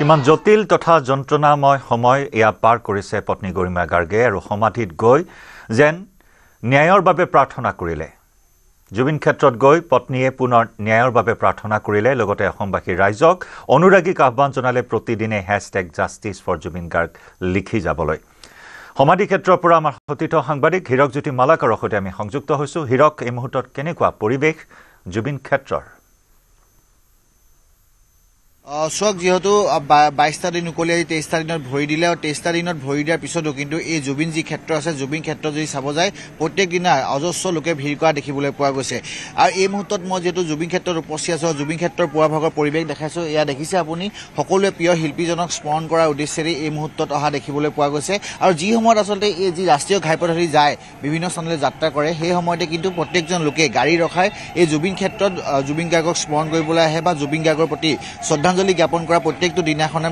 কিমান জটিল তথা যন্ত্ৰণাময় সময় এয়া পাৰ কৰিছে পত্নী গৰিমা গাৰ্গে আৰু সমাধিত গৈ যেন ন্যায়ৰ বাবে প্ৰাৰ্থনা কৰিলে জুবিন ক্ষেত্ৰত গৈ পত্নীয়ে পুনৰ ন্যায়ৰ বাবে প্ৰাৰ্থনা কৰিলে লগতে অসমবাসী ৰাইজক অনুৰাগীক আহ্বান জনালে প্ৰতিদিনে #JusticeForJubin Garg লিখি যাবলৈ সমাধি ক্ষেত্ৰৰ পৰা আমাৰ সতীৰ্থ সাংবাদিক হীৰকজ্যোতি মালাকাৰ সৈতে আমি সংযুক্ত হৈছোঁ হীৰক এই মুহূৰ্তত কেনেকুৱা পৰিৱেশ জুবিন ক্ষেত্ৰৰ চক যেহেতু 22টা দিন উকলিয়াই 23টা দিনত ভৰি দিলে আৰু 23টা দিনত ভৰি দিয়াৰ পিছতো কিন্তু এই জুবিন যি ক্ষেত্ৰ আছে জুবিন ক্ষেত্ৰ যদি চাব যায় প্ৰত্যেক দিনা অজস্ৰ লোকে ভিৰ কৰা দেখিবলৈ পোৱা গৈছে আৰু এই মুহূৰ্তত মই যেহেতু জুবিন ক্ষেত্ৰত উপস্থিত আছো জুবিন ক্ষেত্ৰৰ পুৱাভাগৰ পৰিৱেশ দেখাইছো এয়া দেখিছে আপুনি সকলোৱে প্ৰিয় শিল্পীজনক স্মৰণ কৰাৰ উদ্দেশ্যেৰে এই মুহূৰ্তত অহা দেখিবলৈ পোৱা গৈছে আৰু যি সময়ত আচলতে এই যি ৰাষ্ট্ৰীয় ঘাইপথেদি যায় বিভিন্ন স্থানলৈ যাত্ৰা কৰে সেই সময়তে কিন্তু প্ৰত্যেকজন লোকে গাড়ী ৰখাই এই জুবিন ক্ষেত্ৰত জুবিন গাৰ্গক স্মৰণ কৰিবলৈ আহে বা জুবিন গাৰ্গৰ প্ৰতি শ্ৰদ্ধাঞ্জলি জ্ঞাপন কৰা প্ৰত্যেকটো দিনাখনে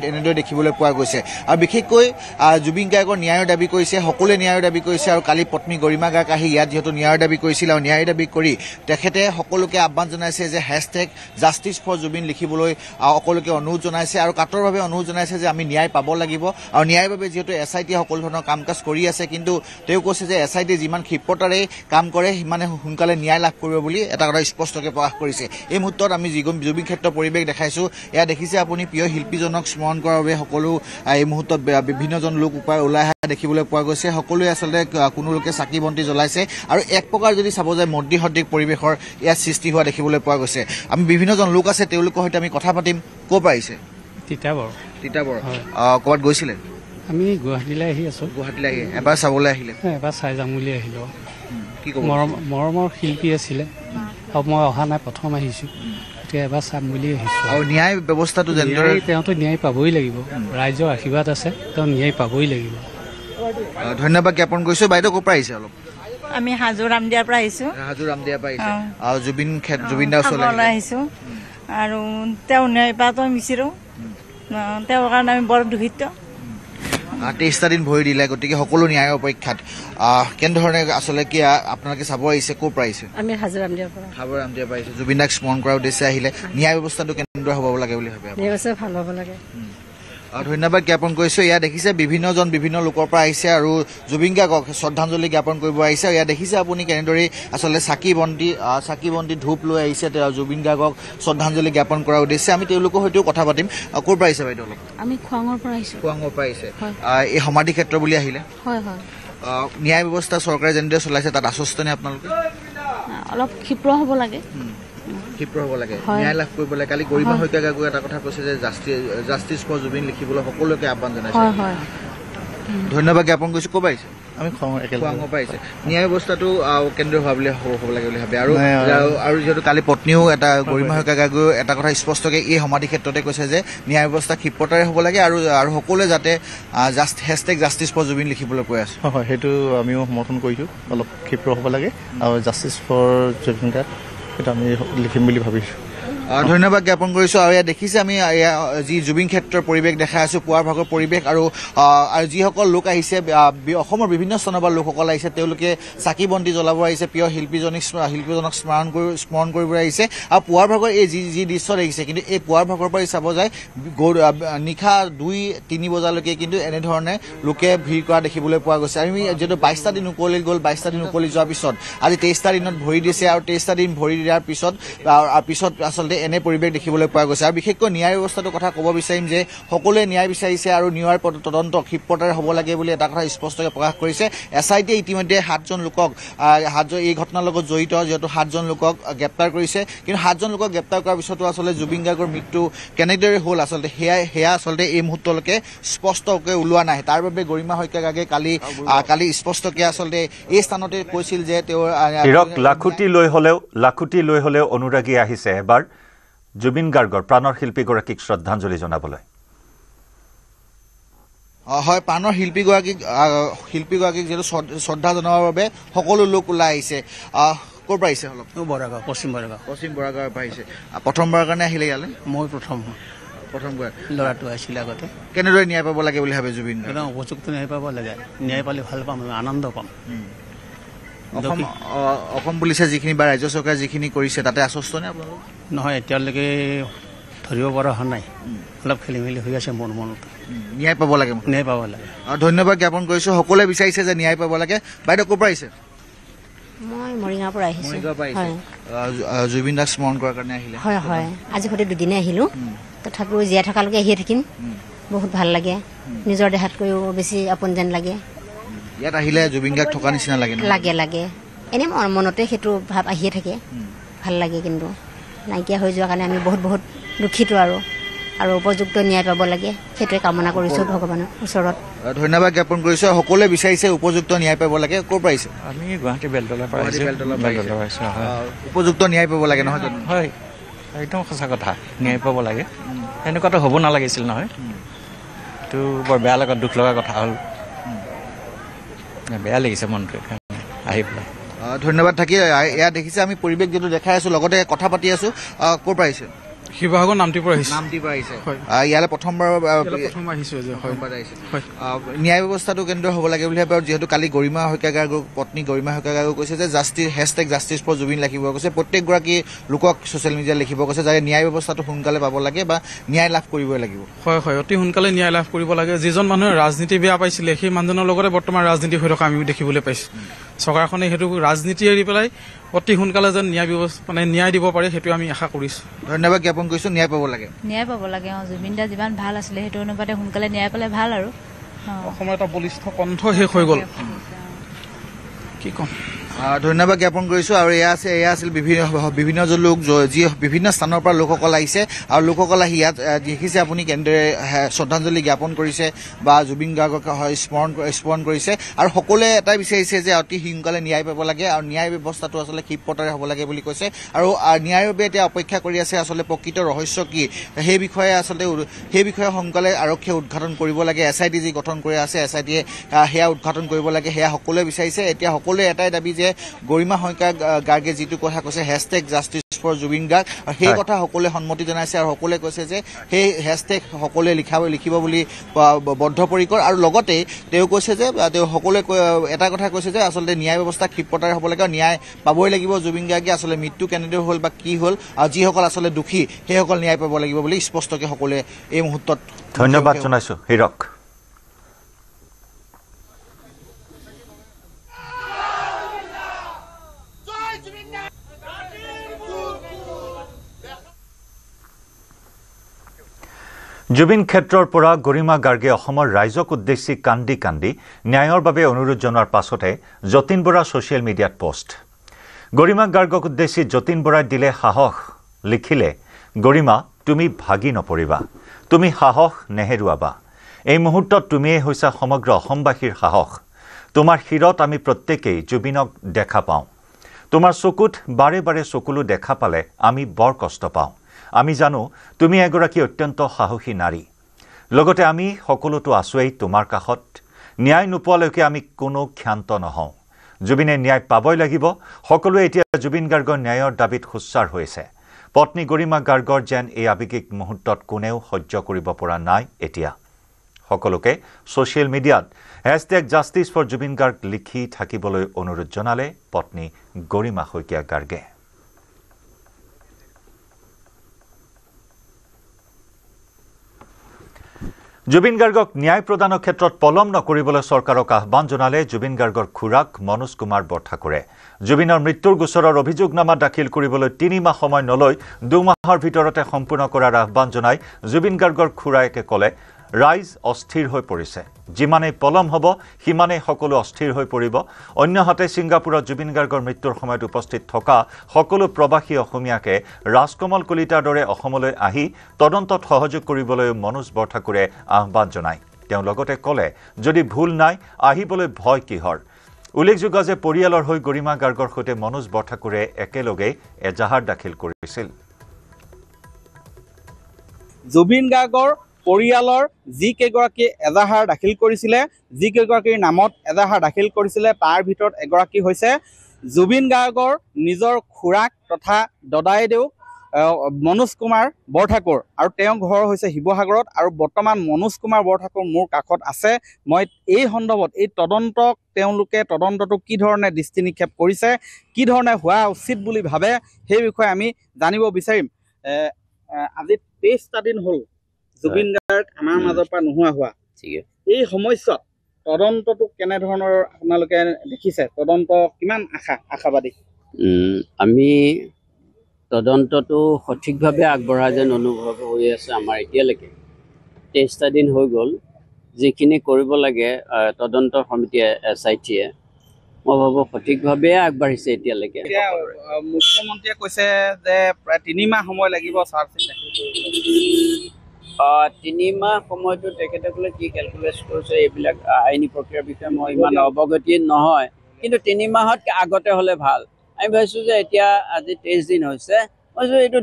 এনেদৰে দেখিবলৈ পোৱা গৈছে আৰু বিশেষকৈ জুবিন গাৰ্গৰ ন্যায়ৰ দাবী কৰিছে সকলোৱে ন্যায়ৰ দাবী কৰিছে আৰু কালি পত্নী গৰিমা গাৰ্গ আহি ইয়াত যিহেতু ন্যায়ৰ দাবী কৰিছিল আৰু ন্যায়ৰ দাবী কৰি তেখেতে সকলোকে আহ্বান জনাইছে যে #JusticeForJubin লিখিবলৈ সকলোকে অনুৰোধ জনাইছে আৰু কাটৰভাৱে অনুৰোধ জনাইছে যে আমি ন্যায় পাব লাগিব আৰু ন্যায়ৰ বাবে যিহেতু SIT সকলো ধৰণৰ কাম কাজ কৰি আছে কিন্তু তেওঁ কৈছে যে SIT যিমান ক্ষিপ্ৰতাৰে কাম কৰে সিমানে সোনকালে ন্যায় লাভ কৰিব বুলি এটা কথা স্পষ্টকৈ প্ৰকাশ কৰিছে এই মুহূৰ্তত আমি জুবিন ক্ষেত্ৰৰ পৰিৱেশ দেখাইছো এয়া দেখিছে আপুনি প্ৰিয় শিল্পীজনক স্মৰণ কৰাৰ বাবে সকলো এই মুহূৰ্তত বিভিন্নজন লোক ওলাই অহা দেখিবলৈ পোৱা গৈছে সকলোৱে আচলতে কোনো লোকে চাকি বন্তি জ্বলাইছে আৰু এক প্ৰকাৰ যদি চাব যায় মৰ্দি সদৃশ পৰিৱেশৰ ইয়াত সৃষ্টি হোৱা দেখিবলৈ পোৱা গৈছে আমি বিভিন্নজন লোক আছে তেওঁলোকৰ সৈতে আমি কথা পাতিম ক'ৰ পৰা আহিছে তিতাবৰ ক'ৰবাত গৈছিলে আমি গুৱাহাটীলৈ আহি আছো গুৱাহাটীলৈ আহি এবাৰ চাবলৈ আহিলে এবাৰ চাই যাম বুলি আহিলো কি ক'ব মৰমৰ শিল্পী আছিলে আৰু মই অহা নাই প্ৰথম আহিছো এবাৰ চাম বুলি আহিছো আৰু ন্যায় ব্যৱস্থাটো যেনেদৰে তেওঁতো ন্যায় পাবই লাগিব ৰাইজৰ আশীৰ্বাদ আছে তেওঁ ন্যায় পাবই লাগিব ধন্যবাদ জ্ঞাপন কৰিছো বাইদেউ ক'ৰ পৰা আহিছে অলপ আমি হাজো ৰামদিয়াৰ পৰা আহিছো আৰু জুবিন দাৰ ওচৰলৈ আহিছো আৰু তেওঁ ন্যায় পাতো বিচাৰো তেওঁৰ কাৰণে আমি বৰ দুখিত 23টা দিন ভৰি দিলে গতিকে সকলো ন্যায়ৰ অপেক্ষাত কেনেধৰণে আচলতে কি আপোনালোকে চাব আহিছে ক'ৰ পৰা আহিছে আমি হাজো ৰামদিয়াৰ পৰা আহিছে জুবিন দাক স্মৰণ কৰাৰ উদ্দেশ্যে আহিলে ন্যায় ব্যৱস্থাটো কেনেদৰে হ'ব লাগে বুলি ভাবে ভাল হ'ব লাগে ধন্যবাদ জ্ঞাপন কৰিছো এয়া দেখিছে বিভিন্ন লোকৰ পৰা আহিছে আৰু জুবিন গাৰ্গক শ্ৰদ্ধাঞ্জলি জ্ঞাপন কৰিব আহিছে এয়া দেখিছে আপুনি কেনেদৰে আচলতে চাকি বন্তি ধূপ লৈ আহিছে জুবিন গাৰ্গক শ্ৰদ্ধাঞ্জলি জ্ঞাপন কৰাৰ উদ্দেশ্যে আমি তেওঁলোকৰ সৈতেও কথা পাতিম ক'ৰ পৰা আহিছে বাইদেউ অলপ আমি খোৱাঙৰ পৰা আহিছে এই সমাধি ক্ষেত্ৰ বুলি আহিলে হয় ন্যায় ব্যৱস্থা চৰকাৰে যেনেদৰে চলাইছে তাত আশ্বস্ত নে আপোনালোকে অলপ ক্ষিপ্ৰ হ'ব লাগে ন্যায় লাভ কৰিব লাগে কালি গৰিমা শইকীয়া গাৰ্গে এটা কথা কৈছে যে #JusticeForJubin লিখিবলৈ সকলোকে আহ্বান জনাইছে ধন্যবাদ জ্ঞাপন কৰিছো ক'ৰ পৰা আহিছে আমি খোৱাঙৰ পৰা আহিছে ন্যায় ব্যৱস্থাটো কেন্দ্ৰীয় হোৱা বুলি হ'ব লাগে বুলি ভাবে আৰু যিহেতু কালি পত্নীও এটা গৰিমা শইকীয়া গাৰ্গেও এটা কথা স্পষ্টকৈ এই সমাধি ক্ষেত্ৰতে কৈছে যে ন্যায় ব্যৱস্থা ক্ষিপ্ৰতাৰে হ'ব লাগে আৰু সকলোৱে যাতে #JusticeForJubin লিখিবলৈ কৈ আছে হয় সেইটো আমিও সমৰ্থন কৰিছোঁ অলপ ক্ষিপ্ৰ হ'ব লাগে আৰু #JusticeForJubin Garg সেইটো আমি লিখিম বুলি ভাবিছোঁ ধন্যবাদ জ্ঞাপন কৰিছো আৰু ইয়াত দেখিছে আমি যি জুবিন ক্ষেত্ৰৰ পৰিৱেশ দেখাই আছো পুৱাৰ ভাগৰ পৰিৱেশ আৰু যিসকল লোক আহিছে অসমৰ বিভিন্ন স্থানৰ পৰা লোকসকল আহিছে তেওঁলোকে চাকি বন্তি জ্বলাব আহিছে প্ৰিয় শিল্পীজনক স্মৰণ কৰিবলৈ আহিছে আৰু পুৱাৰ ভাগৰ এই যি দৃশ্য দেখিছে কিন্তু এই পুৱাৰ ভাগৰ পৰা চাব যায় নিশা 2-3 বজালৈকে কিন্তু এনেধৰণে লোকে ভিৰ কৰা দেখিবলৈ পোৱা গৈছে আমি যিহেতু 22টা দিন উকলি গ'ল 22টা দিন উকলি যোৱাৰ পিছত আজি 23টা দিনত ভৰি দিছে আৰু 23টা দিন ভৰি দিয়াৰ পিছত আচলতে আচলতে এনে পৰিৱেশ দেখিবলৈ পোৱা গৈছে আৰু বিশেষকৈ ন্যায় ব্যৱস্থাটোৰ কথা ক'ব বিচাৰিম যে সকলোৱে ন্যায় বিচাৰিছে আৰু ন্যায়ৰ তদন্ত ক্ষিপ্ৰতাৰে হ'ব লাগে বুলি এটা কথা স্পষ্টকৈ প্ৰকাশ কৰিছে SIT ইতিমধ্যে 7জন লোকক এই ঘটনাৰ লগত জড়িত যিহেতু 7জন লোকক গ্ৰেপ্তাৰ কৰিছে কিন্তু 7জন লোকক গ্ৰেপ্তাৰ কৰাৰ পিছতো আচলতে জুবিন গাৰ্গৰ মৃত্যু কেনেদৰে হ'ল আচলতে সেয়া আচলতে এই মুহূৰ্তলৈকে স্পষ্টকৈ ওলোৱা নাই তাৰ বাবে গৰিমা শইকীয়া গাৰ্গে কালি স্পষ্টকৈ আচলতে এই স্থানতে কৈছিল যে তেওঁৰ লাখুটি লৈ হলেও অনুৰাগী আহিছে এবাৰ জুবিন গাৰ্গৰ প্ৰাণৰ শিল্পীগৰাকীক শ্ৰদ্ধাঞ্জলি জনাবলৈ হয় প্ৰাণৰ শিল্পীগৰাকীক যিহেতু শ্ৰদ্ধা জনাবৰ বাবে সকলো লোক ওলাই আহিছে ক'ৰ পৰা আহিছে অলপ বৰাগাঁও পশ্চিম বৰাগাঁৱৰ পৰা আহিছে প্ৰথমবাৰৰ কাৰণে আহিলে ইয়ালৈ মই প্ৰথমবাৰ ল'ৰাটো আহিছিলে আগতে কেনেদৰে ন্যায় পাব লাগে বুলি ভাবে জুবিন উপযুক্ত ন্যায় পাব লাগে ন্যায় পালে ভাল পাম আনন্দ পাম অসম পুলিচে যিখিনি বা ৰাজ্য চৰকাৰে যিখিনি কৰিছে তাতে আশ্বস্ত নে আপোনালোক নহয় এতিয়ালৈকে ধৰিব পৰা হোৱা নাই অলপ খেলি মেলি হৈ আছে মনত ন্যায় পাব লাগে ধন্যবাদ জ্ঞাপন কৰিছো সকলোৱে বিচাৰিছে যে ন্যায় পাব লাগে বাইদেউ ক'ৰ পৰা আহিছে মই মৰিগাঁৱৰ পৰা আহিছোঁ জুবিন দাক স্মৰণ কৰাৰ কাৰণে আহিলে হয় আজি সৈতে দুদিনে আহিলোঁ তথাপিও জীয়াই থকালৈকে আহিয়ে থাকিম বহুত ভাল লাগে নিজৰ দেহাতকৈও বেছি আপোন যেন লাগে ইয়াত আহিলে জুবিন গাৰ্গ থকা নিচিনা লাগে এনেই মনতে সেইটো ভাৱ আহিয়ে থাকে ভাল লাগে কিন্তু নাইকিয়া হৈ যোৱাৰ কাৰণে আমি বহুত দুখিত আৰু উপযুক্ত ন্যায় পাব লাগে সেইটোৱে কামনা কৰিছোঁ ভগৱানৰ ওচৰত ধন্যবাদ জ্ঞাপন কৰিছোঁ সকলোৱে বিচাৰিছে উপযুক্ত ন্যায় পাব লাগে ক'ৰ পৰা আহিছে আমি গুৱাহাটী বেলতলাৰ পৰা আহিছোঁ উপযুক্ত ন্যায় পাব লাগে নহয় জানো হয় একদম সঁচা কথা ন্যায় পাব লাগে এনেকুৱাতো হ'ব নালাগিছিল নহয় এইটো বৰ বেয়া লগা দুখ লগা কথা হ'ল বেয়া লাগিছে মনটো আহি পেলাই ধন্যবাদ থাকি এয়া দেখিছে আমি পৰিৱেশ যিটো দেখাই আছোঁ লগতে কথা পাতি আছোঁ ক'ৰ পৰা আহিছে শিৱসাগৰ নামটিৰ পৰা আহিছে ইয়ালৈ প্ৰথমবাৰ আহিছোঁ ন্যায় ব্যৱস্থাটো কেনেদৰে হ'ব লাগে বুলি ভাবে যিহেতু কালি গৰিমা শইকীয়া গাৰ্গৰ পত্নী গৰিমা শইকীয়া গাৰ্গেও কৈছে যে #জাষ্টিছ ফৰ জুবিন লিখিব কৈছে প্ৰত্যেকগৰাকী লোকক ছ'চিয়েল মিডিয়াত লিখিব কৈছে যে ন্যায় ব্যৱস্থাটো সোনকালে পাব লাগে বা ন্যায় লাভ কৰিবই লাগিব হয় অতি সোনকালে ন্যায় লাভ কৰিব লাগে যিজন মানুহে ৰাজনীতি বেয়া পাইছিলে সেই মানুহজনৰ লগতে বৰ্তমান ৰাজনীতি হৈ থকা আমি দেখিবলৈ পাইছোঁ চৰকাৰখনে সেইটো ৰাজনীতি এৰি পেলাই অতি সোনকালে যেন ন্যায় দিব পাৰে সেইটো আমি আশা কৰিছোঁ ধন্যবাদ জ্ঞাপন কৰিছোঁ ন্যায় পাব লাগে জুবিন দা যিমান ভাল আছিলে সেইটো অনুপাতে সোনকালে ন্যায় পালে ভাল আৰু অসমৰ এটা বলিষ্ঠ কণ্ঠ শেষ হৈ গ'ল কি ক'ম ধন্যবাদ জ্ঞাপন কৰিছোঁ আৰু এয়া আছিল বিভিন্ন লোক যি বিভিন্ন স্থানৰ পৰা লোকসকল আহিছে আৰু লোকসকল আহি ইয়াত দেখিছে আপুনি কেনেদৰে শ্ৰদ্ধাঞ্জলি জ্ঞাপন কৰিছে বা জুবিন গাৰ্গক স্মৰণ কৰিছে আৰু সকলোৱে এটাই বিচাৰিছে যে অতি সোনকালে ন্যায় পাব লাগে আৰু ন্যায় ব্যৱস্থাটো আচলতে ক্ষিপ্ৰতাৰে হ'ব লাগে বুলি কৈছে আৰু ন্যায়ৰ বাবে এতিয়া অপেক্ষা কৰি আছে আচলতে প্ৰকৃত ৰহস্য কি সেই বিষয়ে সোনকালে আৰক্ষীয়ে উদ্ঘাটন কৰিব লাগে SIT যি গঠন কৰি আছে SITয়ে সেয়া উদ্ঘাটন কৰিব লাগে সেয়া সকলোৱে বিচাৰিছে এতিয়া সকলোৱে এটাই দাবী যে গৰিমা শইকীয়া গাৰ্গে যিটো কথা কৈছে #জাষ্টিছ ফৰ জুবিন গাৰ্গ আৰু সেই কথা সকলোৱে সন্মতি জনাইছে আৰু সকলোৱে কৈছে যে সেই হেছটেগ সকলোৱে লিখিব বুলি বদ্ধপৰিকৰ আৰু লগতে তেওঁ কৈছে যে তেওঁ সকলোৱে এটা কথা কৈছে যে আচলতে ন্যায় ব্যৱস্থা ক্ষিপ্ৰতাৰে হ'ব লাগে ন্যায় পাবই লাগিব জুবিন গাৰ্গে আচলতে মৃত্যু কেনেদৰে হ'ল বা কি হ'ল আৰু যিসকল আচলতে দোষী সেইসকল ন্যায় পাব লাগিব বুলি স্পষ্টকৈ সকলোৱে এই মুহূৰ্তত ধন্যবাদ জনাইছোঁ হীৰক জুবিন ক্ষেত্ৰৰ পৰা গৰিমা গাৰ্গে অসমৰ ৰাইজক উদ্দেশ্যি কান্দি ন্যায়ৰ বাবে অনুৰোধ জনোৱাৰ পাছতে যতীন বৰা ছ'চিয়েল মিডিয়াত পোষ্ট গৰিমা গাৰ্গক উদ্দেশ্যি যতীন বৰাই দিলে সাহস লিখিলে গৰিমা তুমি ভাগি নপৰিবা তুমি সাহস নেহেৰুৱাবা এই মুহূৰ্তত তুমিয়ে হৈছা সমগ্ৰ অসমবাসীৰ সাহস তোমাৰ শিৰত আমি প্ৰত্যেকেই জুবিনক দেখা পাওঁ তোমাৰ চকুত বাৰে চকুলো দেখা পালে আমি বৰ কষ্ট পাওঁ আমি জানো তুমি এগৰাকী অত্যন্ত সাহসী নাৰী লগতে আমি সকলোতো আছোৱেই তোমাৰ কাষত ন্যায় নোপোৱালৈকে আমি কোনো ক্ষান্ত নহওঁ জুবিনে ন্যায় পাবই লাগিব সকলোৱে এতিয়া জুবিন গাৰ্গৰ ন্যায়ৰ দাবীত সোচ্চাৰ হৈছে পত্নী গৰিমা গাৰ্গৰ যেন এই আৱেগিক মুহূৰ্তত কোনেও সহ্য কৰিব পৰা নাই এতিয়া সকলোকে ছ'চিয়েল মিডিয়াত #জাষ্টিছ ফৰ জুবিন গাৰ্গ লিখি থাকিবলৈ অনুৰোধ জনালে পত্নী গৰিমা শইকীয়া গাৰ্গে জুবিন গাৰ্গক ন্যায় প্ৰদানৰ ক্ষেত্ৰত পলম নকৰিবলৈ চৰকাৰক আহ্বান জনালে জুবিন গাৰ্গৰ খুৰাক মনোজ কুমাৰ বৰঠাকুৰে। জুবিনৰ মৃত্যুৰ গোচৰৰ অভিযোগনামা দাখিল কৰিবলৈ 3 মাহ সময় নলৈ 2 মাহৰ ভিতৰতে সম্পূৰ্ণ কৰাৰ আহ্বান জনাই জুবিন গাৰ্গৰ খুৰায়েকে ক'লে, ৰাইজ অস্থিৰ হৈ পৰিছে। যিমানেই পলম হ'ব সিমানেই সকলো অস্থিৰ হৈ পৰিব। অন্যহাতে ছিংগাপুৰত জুবিন গাৰ্গৰ মৃত্যুৰ সময়ত উপস্থিত থকা সকলো প্ৰবাসী অসমীয়াকে ৰাজকমল কলিতাৰ দৰে অসমলৈ আহি তদন্তত সহযোগ কৰিবলৈ মনোজ বৰঠাকুৰে আহ্বান জনায়। তেওঁ লগতে ক'লে, যদি ভুল নাই আহিবলৈ ভয় কিহৰ। উল্লেখযোগ্য যে পৰিয়ালৰ হৈ গৰিমা গাৰ্গৰ সৈতে মনোজ বৰঠাকুৰে একেলগে এজাহাৰ দাখিল কৰিছিল। জুবিন গাৰ্গৰ পৰিয়ালৰ যিকেইগৰাকী এজাহাৰ দাখিল কৰিছিলে, যিকেইগৰাকীৰ নামত এজাহাৰ দাখিল কৰিছিলে, তাৰ ভিতৰত এগৰাকী হৈছে জুবিন গাৰ্গৰ নিজৰ খুৰাক তথা দদাইদেউ মনোজ কুমাৰ বৰঠাকুৰ। আৰু তেওঁৰ ঘৰ হৈছে শিৱসাগৰত। আৰু বৰ্তমান মনোজ কুমাৰ বৰঠাকুৰ মোৰ কাষত আছে। মই এই সন্দৰ্ভত এই তদন্তটো কি ধৰণে দৃষ্টি নিক্ষেপ কৰিছে, কি ধৰণে হোৱা উচিত বুলি ভাবে, সেই বিষয়ে আমি জানিব বিচাৰিম। আজি 23টা দিন হ'ল জুবিন গাৰ্গ আমাৰ মাজৰ পৰা নোহোৱা হোৱা। এই সময়ছোৱাত তদন্তটো কেনেধৰণৰ আপোনালোকে দেখিছে? তদন্ত কিমান আশাবাদী? আমি তদন্তটো সঠিকভাৱে আগবঢ়া যেন অনুভৱ হৈ আছে আমাৰ এতিয়ালৈকে। 23টা দিন হৈ গ'ল। যিখিনি কৰিব লাগে তদন্ত সমিতিয়ে SIT-য়ে, মই ভাবোঁ সঠিকভাৱে আগবাঢ়িছে এতিয়ালৈকে। এতিয়া মুখ্যমন্ত্ৰীয়ে কৈছে যে প্ৰায় 3 মাহ সময় লাগিব চাৰ্জশ্বিট দাখিল কৰিবলৈ। 3 মাহ সময়টো তেখেতসকলে কি কেলকুলেট কৰিছে এইবিলাক আইনী প্ৰক্ৰিয়াৰ বিষয়ে মই ইমান অৱগতি নহয়, কিন্তু 3 মাহত আগতে হ'লে ভাল। আমি ভাবিছোঁ যে এতিয়া আজি 23 দিন হৈছে, ভাবিছোঁ এইটো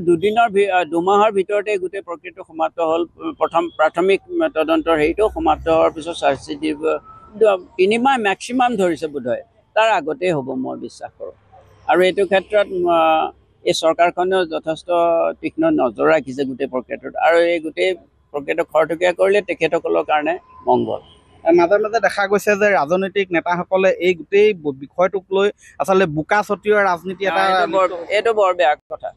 2 মাহৰ ভিতৰতে গোটেই প্ৰক্ৰিয়াটো সমাপ্ত হ'ল। প্ৰথম প্ৰাথমিক তদন্তৰ হেৰিটো সমাপ্ত হোৱাৰ পিছত চাৰ্জশ্বিট দিব। 3 মাহ মেক্সিমাম ধৰিছে বোধহয়, তাৰ আগতেই হ'ব মই বিশ্বাস কৰোঁ। আৰু এইটো ক্ষেত্ৰত এই চৰকাৰখনেও যথেষ্ট তীক্ষ্ণ নজৰ ৰাখিছে গোটেই প্ৰক্ৰিয়াটোত। আৰু এই গোটেই প্ৰক্ৰিয়াটো খৰতকীয়া কৰিলে তেখেতসকলৰ কাৰণে মংগল। মাজে মাজে দেখা গৈছে যে ৰাজনৈতিক নেতাসকলে এই গোটেই বিষয়টোক লৈ আচলতে বোকা ছটিওৱা ৰাজনীতি এটা, এইটো বৰ বেয়া কথা।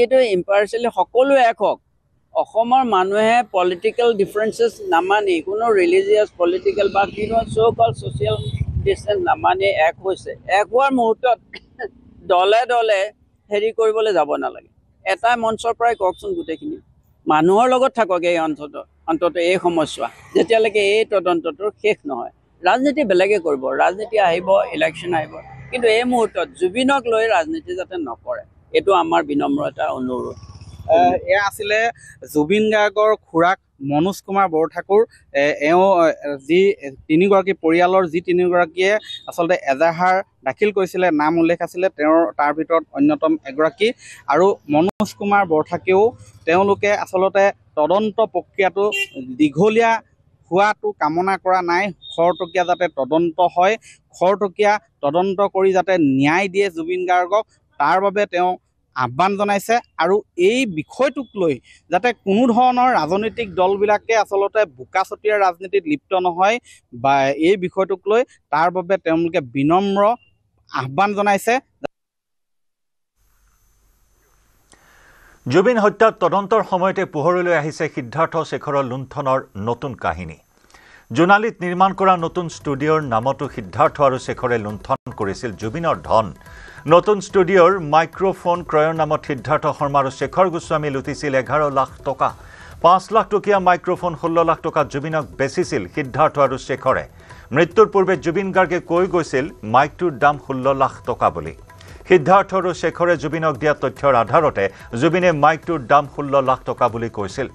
এইটো ইম্পাৰ্চিয়েলি সকলো এক হওক। অসমৰ মানুহে পলিটিকেল ডিফাৰেঞ্চেছ নামানি, কোনো ৰিলিজিয়াছ পলিটিকেল বা কোনো চ' কল ছ'চিয়েল ডিষ্টেঞ্চ নামানি এক হৈছে। এক হোৱাৰ মুহূৰ্তত দলে দলে হেৰি কৰিবলৈ যাব নালাগে। এটা মঞ্চৰ পৰাই কওকচোন গোটেইখিনি মানুহৰ লগত থাকক। এই অন্তত এই সময়ছোৱা যেতিয়ালৈকে এই তদন্তটোৰ শেষ নহয়। ৰাজনীতি বেলেগে কৰিব, ৰাজনীতি আহিব, ইলেকশ্যন আহিব, কিন্তু এই মুহূৰ্তত জুবিনক লৈ ৰাজনীতি যাতে নকৰে, এইটো আমাৰ বিনম্ৰ এটা অনুৰোধ। এয়া আছিলে জুবিন গাৰ্গৰ খুৰাক মনোজ কুমাৰ বৰঠাকুৰ। এওঁ যি 3গৰাকী পৰিয়ালৰ যি 3গৰাকীয়ে আচলতে এজাহাৰ দাখিল কৰিছিলে, নাম উল্লেখ আছিলে, তাৰ ভিতৰত অন্যতম এগৰাকী। আৰু মনোজ কুমাৰ বৰঠাকুৰেও তেওঁলোকে আচলতে তদন্ত প্ৰক্ৰিয়াটো দীঘলীয়া হোৱাটো কামনা কৰা নাই। খৰতকীয়া যাতে তদন্ত হয়, খৰতকীয়া তদন্ত কৰি যাতে ন্যায় দিয়ে জুবিন গাৰ্গক, তাৰ বাবে তেওঁ আহ্বান জনাইছে। আৰু এই বিষয়টোক লৈ যাতে কোনো ধৰণৰ ৰাজনৈতিক দলবিলাকে আচলতে বোকা ছটিওৱা ৰাজনীতিত লিপ্ত নহয় বা এই বিষয়টোক লৈ, তাৰ বাবে তেওঁলোকে বিনম্ৰ আহ্বান জনাইছে। জুবিন হত্যাৰ তদন্তৰ সময়তে পোহৰলৈ আহিছে সিদ্ধাৰ্থ শেখৰৰ লুণ্ঠনৰ নতুন কাহিনী। জোনালীত নিৰ্মাণ কৰা নতুন ষ্টুডিঅ'ৰ নামতো সিদ্ধাৰ্থ আৰু শেখৰে লুণ্ঠন কৰিছিল জুবিনৰ ধন। নতুন ষ্টুডিঅ'ৰ মাইক্ৰফোন ক্ৰয়ৰ নামত সিদ্ধাৰ্থ শৰ্মা আৰু শেখৰ গোস্বামী লুটিছিল 11 লাখ টকা। 5 লাখ টকীয়া মাইক্ৰফোন 16 লাখ টকাত জুবিনক বেচিছিল সিদ্ধাৰ্থ আৰু শেখৰে। মৃত্যুৰ পূৰ্বে জুবিন গাৰ্গে কৈ গৈছিল মাইকটোৰ দাম 16 লাখ টকা বুলি। সিদ্ধাৰ্থ আৰু শেখৰে জুবিনক দিয়া তথ্যৰ আধাৰতে জুবিনে মাইকটোৰ দাম 16 লাখ টকা বুলি কৈছিল।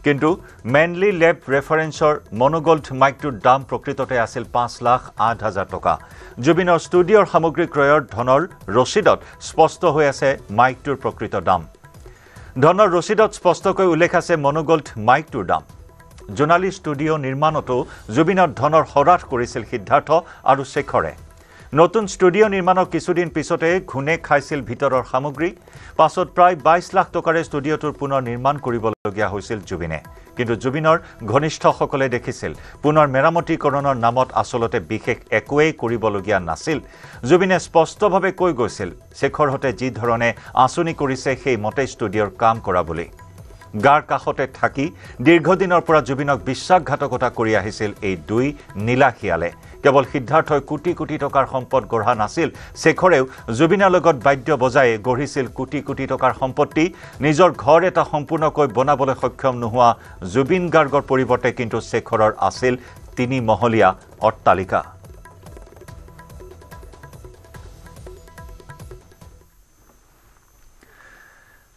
কিন্তু মেনলি লেব ৰেফাৰেন্সৰ মনোগল্ড মাইকটোৰ দাম প্ৰকৃততে আছিল 5,08,000 টকা। জুবিনৰ ষ্টুডিঅ'ৰ সামগ্ৰী ক্ৰয়ৰ ধনৰ ৰচিদত স্পষ্ট হৈ আছে মাইকটোৰ প্ৰকৃত দাম। ধনৰ ৰচিদত স্পষ্টকৈ উল্লেখ আছে মনোগল্ড মাইকটোৰ দাম। জোনালী ষ্টুডিঅ' নিৰ্মাণতো জুবিনৰ ধনৰ হ্ৰাস কৰিছিল সিদ্ধাৰ্থ আৰু শেখৰে। নতুন ষ্টুডিঅ' নিৰ্মাণৰ কিছুদিন পিছতে ঘূনে খাইছিল ভিতৰৰ সামগ্ৰী। পাছত প্ৰায় 22 লাখ টকাৰে ষ্টুডিঅ'টোৰ পুনৰ নিৰ্মাণ কৰিবলগীয়া হৈছিল জুবিনে। কিন্তু জুবিনৰ ঘনিষ্ঠসকলে দেখিছিল পুনৰ মেৰামতিকৰণৰ নামত আচলতে বিশেষ একোৱেই কৰিবলগীয়া নাছিল। জুবিনে স্পষ্টভাৱে কৈ গৈছিল শেখৰহঁতে যি ধৰণে আঁচনি কৰিছে সেই মতে ষ্টুডিঅ'ৰ কাম কৰা বুলি। গাৰ কাষতে থাকি দীৰ্ঘদিনৰ পৰা জুবিনক বিশ্বাসঘাতকতা কৰি আহিছিল এই দুই নীলাশিয়ালে কেৱল সিদ্ধাৰ্থই কোটি কোটি টকাৰ সম্পদ গঢ়া নাছিল শেখৰেও জুবিনৰ লগত বাদ্য বজাই গঢ়িছিল কোটি কোটি টকাৰ সম্পত্তি নিজৰ ঘৰ এটা সম্পূৰ্ণকৈ বনাবলৈ সক্ষম নোহোৱা জুবিন গাৰ্গৰ পৰিৱৰ্তে কিন্তু শেখৰৰ আছিল 3 মহলীয়া অট্টালিকা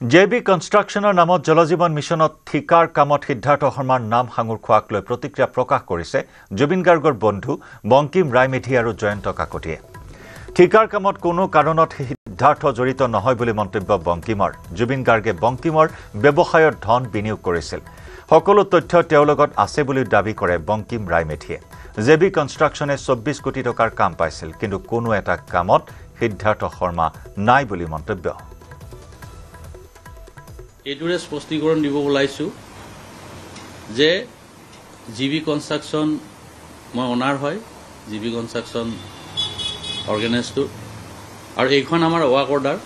জেবি কনষ্ট্ৰাকশ্যনৰ নামত জলজীৱন মিছনত ঠিকাৰ কামত সিদ্ধাৰ্থ শৰ্মাৰ নাম সাঙুৰ খোৱাক লৈ প্ৰতিক্ৰিয়া প্ৰকাশ কৰিছে জুবিন গাৰ্গৰ বন্ধু বংকিম ৰায়মেধি আৰু জয়ন্ত কাকতিয়ে ঠিকাৰ কামত কোনো কাৰণত সিদ্ধাৰ্থ জড়িত নহয় বুলি মন্তব্য বংকিমৰ জুবিন গাৰ্গে বংকিমৰ ব্যৱসায়ৰ ধন বিনিয়োগ কৰিছিল সকলো তথ্য তেওঁৰ লগত আছে বুলি দাবী কৰে বংকিম ৰায়মেধিয়ে জেবি কনষ্ট্ৰাকশ্যনে 24 কোটি টকাৰ কাম পাইছিল কিন্তু কোনো এটা কামত সিদ্ধাৰ্থ শৰ্মা নাই বুলি মন্তব্য এইটোৰে স্পষ্টীকৰণ দিব ওলাইছোঁ যে জিবি কনষ্ট্ৰাকশ্যন মই অনাৰ হয় জিবি কনষ্ট্ৰাকশ্যন অৰ্গেনাইজটো আৰু এইখন আমাৰ ৱাৰ্ক অৰ্ডাৰ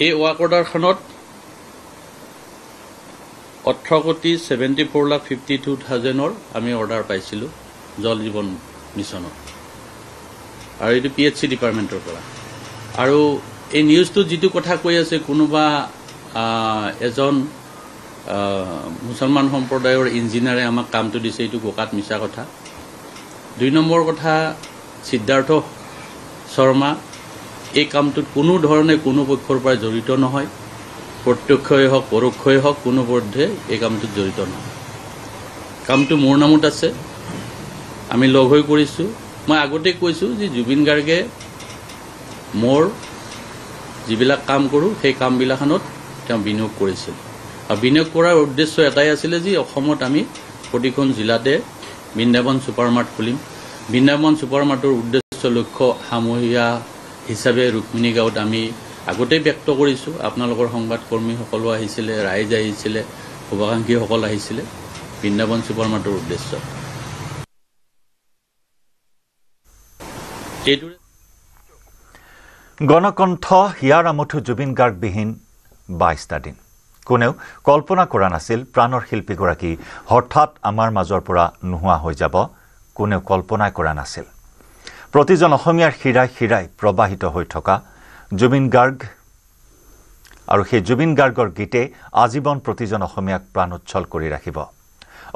এই ৱাৰ্ক অৰ্ডাৰখনত 18,74,52,000 আমি অৰ্ডাৰ পাইছিলোঁ জল জীৱন মিছনত আৰু এইটো PHC ডিপাৰ্টমেণ্টৰ পৰা আৰু এই নিউজটো যিটো কথা কৈ আছে কোনোবা এজন মুছলমান সম্প্ৰদায়ৰ ইঞ্জিনিয়াৰে আমাক কামটো দিছে এইটো গোকাত মিছা কথা 2 নম্বৰ কথা সিদ্ধাৰ্থ শৰ্মা এই কামটোত কোনো ধৰণে কোনো পক্ষৰ পৰা জড়িত নহয় প্ৰত্যক্ষই হওক পৰোক্ষই হওক কোনো পধ্যে এই কামটোত জড়িত নহয় কামটো মোৰ নামত আছে আমি লগ হৈ কৰিছোঁ মই আগতে কৈছোঁ যে জুবিন গাৰ্গে মোৰ যিবিলাক কাম কৰোঁ সেই কামবিলাখনত তেওঁ বিনিয়োগ কৰিছিল আৰু বিনিয়োগ কৰাৰ উদ্দেশ্য এটাই আছিলে যে অসমত আমি প্ৰতিখন জিলাতে বৃন্দাবন ছুপাৰমাৰ্ট খুলিম বৃন্দাবন ছুপাৰমাৰ্টৰ উদ্দেশ্য লক্ষ্য সামূহিয়া হিচাপে ৰুক্মিণী গাঁৱত আমি আগতেই ব্যক্ত কৰিছোঁ আপোনালোকৰ সংবাদকৰ্মীসকলো আহিছিলে ৰাইজ আহিছিলে শুভাকাংক্ষীসকল আহিছিলে বৃন্দাবন ছুপাৰমাৰ্টৰ উদ্দেশ্য এইটোৰে গণকণ্ঠ হিয়াৰ আমঠু জুবিন গাৰ্গবিহীন 22টা দিন কোনেও কল্পনা কৰা নাছিল প্ৰাণৰ শিল্পীগৰাকী হঠাৎ আমাৰ মাজৰ পৰা নোহোৱা হৈ যাব কোনেও কল্পনা কৰা নাছিল প্ৰতিজন অসমীয়াৰ শিৰাই শিৰাই প্ৰবাহিত হৈ থকা জুবিন গাৰ্গ আৰু সেই জুবিন গাৰ্গৰ গীতে আজীৱন প্ৰতিজন অসমীয়াক প্ৰাণোচ্ছল কৰি ৰাখিব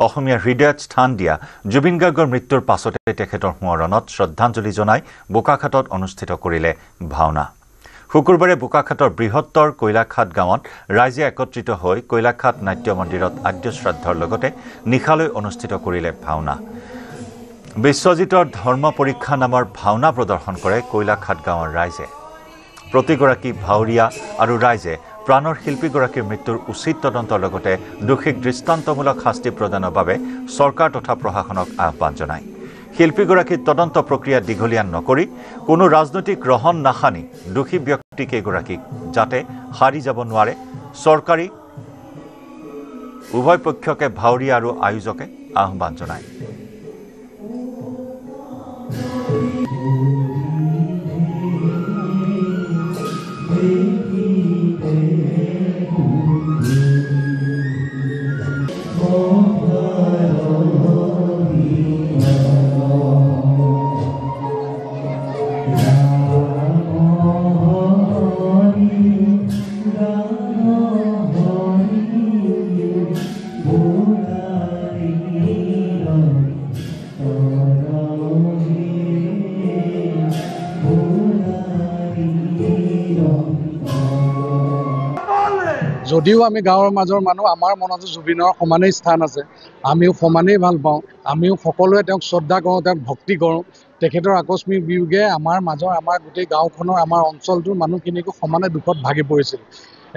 অসমীয়াৰ হৃদয়ত স্থান দিয়া জুবিন গাৰ্গৰ মৃত্যুৰ পাছতে তেখেতৰ সোঁৱৰণত শ্ৰদ্ধাঞ্জলি জনাই বোকাখাটত অনুষ্ঠিত কৰিলে ভাওনা শুকুৰবাৰে বোকাখাটৰ বৃহত্তৰ কৈলাখাট গাঁৱত ৰাইজে একত্ৰিত হৈ কৈলাখাট নাট্য মন্দিৰত আদ্য শ্ৰাদ্ধৰ লগতে নিশালৈ অনুষ্ঠিত কৰিলে ভাওনা বিশ্বজিতৰ ধৰ্ম পৰীক্ষা নামৰ ভাওনা প্ৰদৰ্শন কৰে কৈলাখাট গাঁৱৰ ৰাইজে প্ৰতিগৰাকী ভাওৰীয়া আৰু ৰাইজে প্ৰাণৰ শিল্পীগৰাকীৰ মৃত্যুৰ উচিত তদন্তৰ লগতে দোষীক দৃষ্টান্তমূলক শাস্তি প্ৰদানৰ বাবে চৰকাৰ তথা প্ৰশাসনক আহ্বান জনায় শিল্পীগৰাকীৰ তদন্ত প্ৰক্ৰিয়া দীঘলীয়া নকৰি কোনো ৰাজনৈতিক ৰহণ নাখানি দোষী ব্যক্তিকেইগৰাকীক যাতে হাৰি যাব নোৱাৰে চৰকাৰী উভয় পক্ষকে ভাওৰীয়া আৰু আয়োজকে আহ্বান জনায় যদিও আমি গাঁৱৰ মাজৰ মানুহ আমাৰ মনতো জুবিনৰ সমানেই স্থান আছে আমিও সমানেই ভাল পাওঁ আমিও সকলোৱে তেওঁক শ্ৰদ্ধা কৰোঁ তেওঁক ভক্তি কৰোঁ তেখেতৰ আকস্মিক বিয়োগে আমাৰ মাজৰ আমাৰ গোটেই গাঁওখনৰ আমাৰ অঞ্চলটোৰ মানুহখিনিকো সমানে দুখত ভাগি পৰিছিল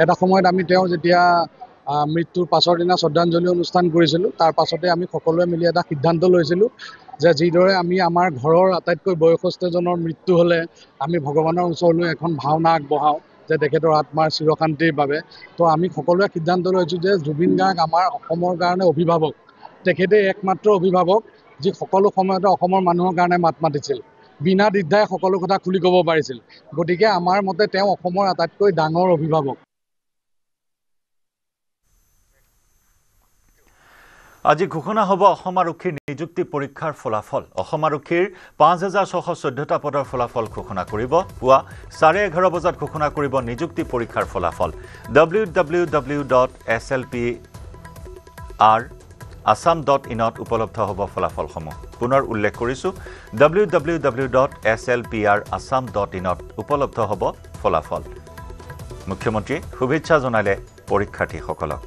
এটা সময়ত আমি তেওঁ যেতিয়া মৃত্যুৰ পাছৰ দিনা শ্ৰদ্ধাঞ্জলি অনুষ্ঠান কৰিছিলোঁ তাৰ পাছতে আমি সকলোৱে মিলি এটা সিদ্ধান্ত লৈছিলোঁ যে যিদৰে আমি আমাৰ ঘৰৰ আটাইতকৈ বয়সস্থজনৰ মৃত্যু হ'লে আমি ভগৱানৰ ওচৰলৈ এখন ভাওনা আগবঢ়াওঁ যে তেখেতৰ আত্মাৰ চিৰশান্তিৰ বাবে তো আমি সকলোৱে সিদ্ধান্ত লৈছোঁ যে জুবিন গাৰ্গ আমাৰ অসমৰ কাৰণে অভিভাৱক তেখেতে একমাত্ৰ অভিভাৱক যি সকলো সময়তে অসমৰ মানুহৰ কাৰণে মাত মাতিছিল বিনা দ্বিধাই সকলো কথা খুলি ক'ব পাৰিছিল গতিকে আমাৰ মতে তেওঁ অসমৰ আটাইতকৈ ডাঙৰ অভিভাৱক আজি ঘোষণা হ'ব অসম আৰক্ষীৰ নিযুক্তি পৰীক্ষাৰ ফলাফল অসম আৰক্ষীৰ 5614টা পদৰ ফলাফল ঘোষণা কৰিব পুৱা 11:30 বজাত ঘোষণা কৰিব নিযুক্তি পৰীক্ষাৰ ফলাফল www.slpr.assam.in ত উপলব্ধ হ'ব ফলাফলসমূহ পুনৰ উল্লেখ কৰিছো www.slpr.assam.in ত উপলব্ধ হ'ব ফলাফল মুখ্যমন্ত্ৰী শুভেচ্ছা জনালে পৰীক্ষাৰ্থীসকলক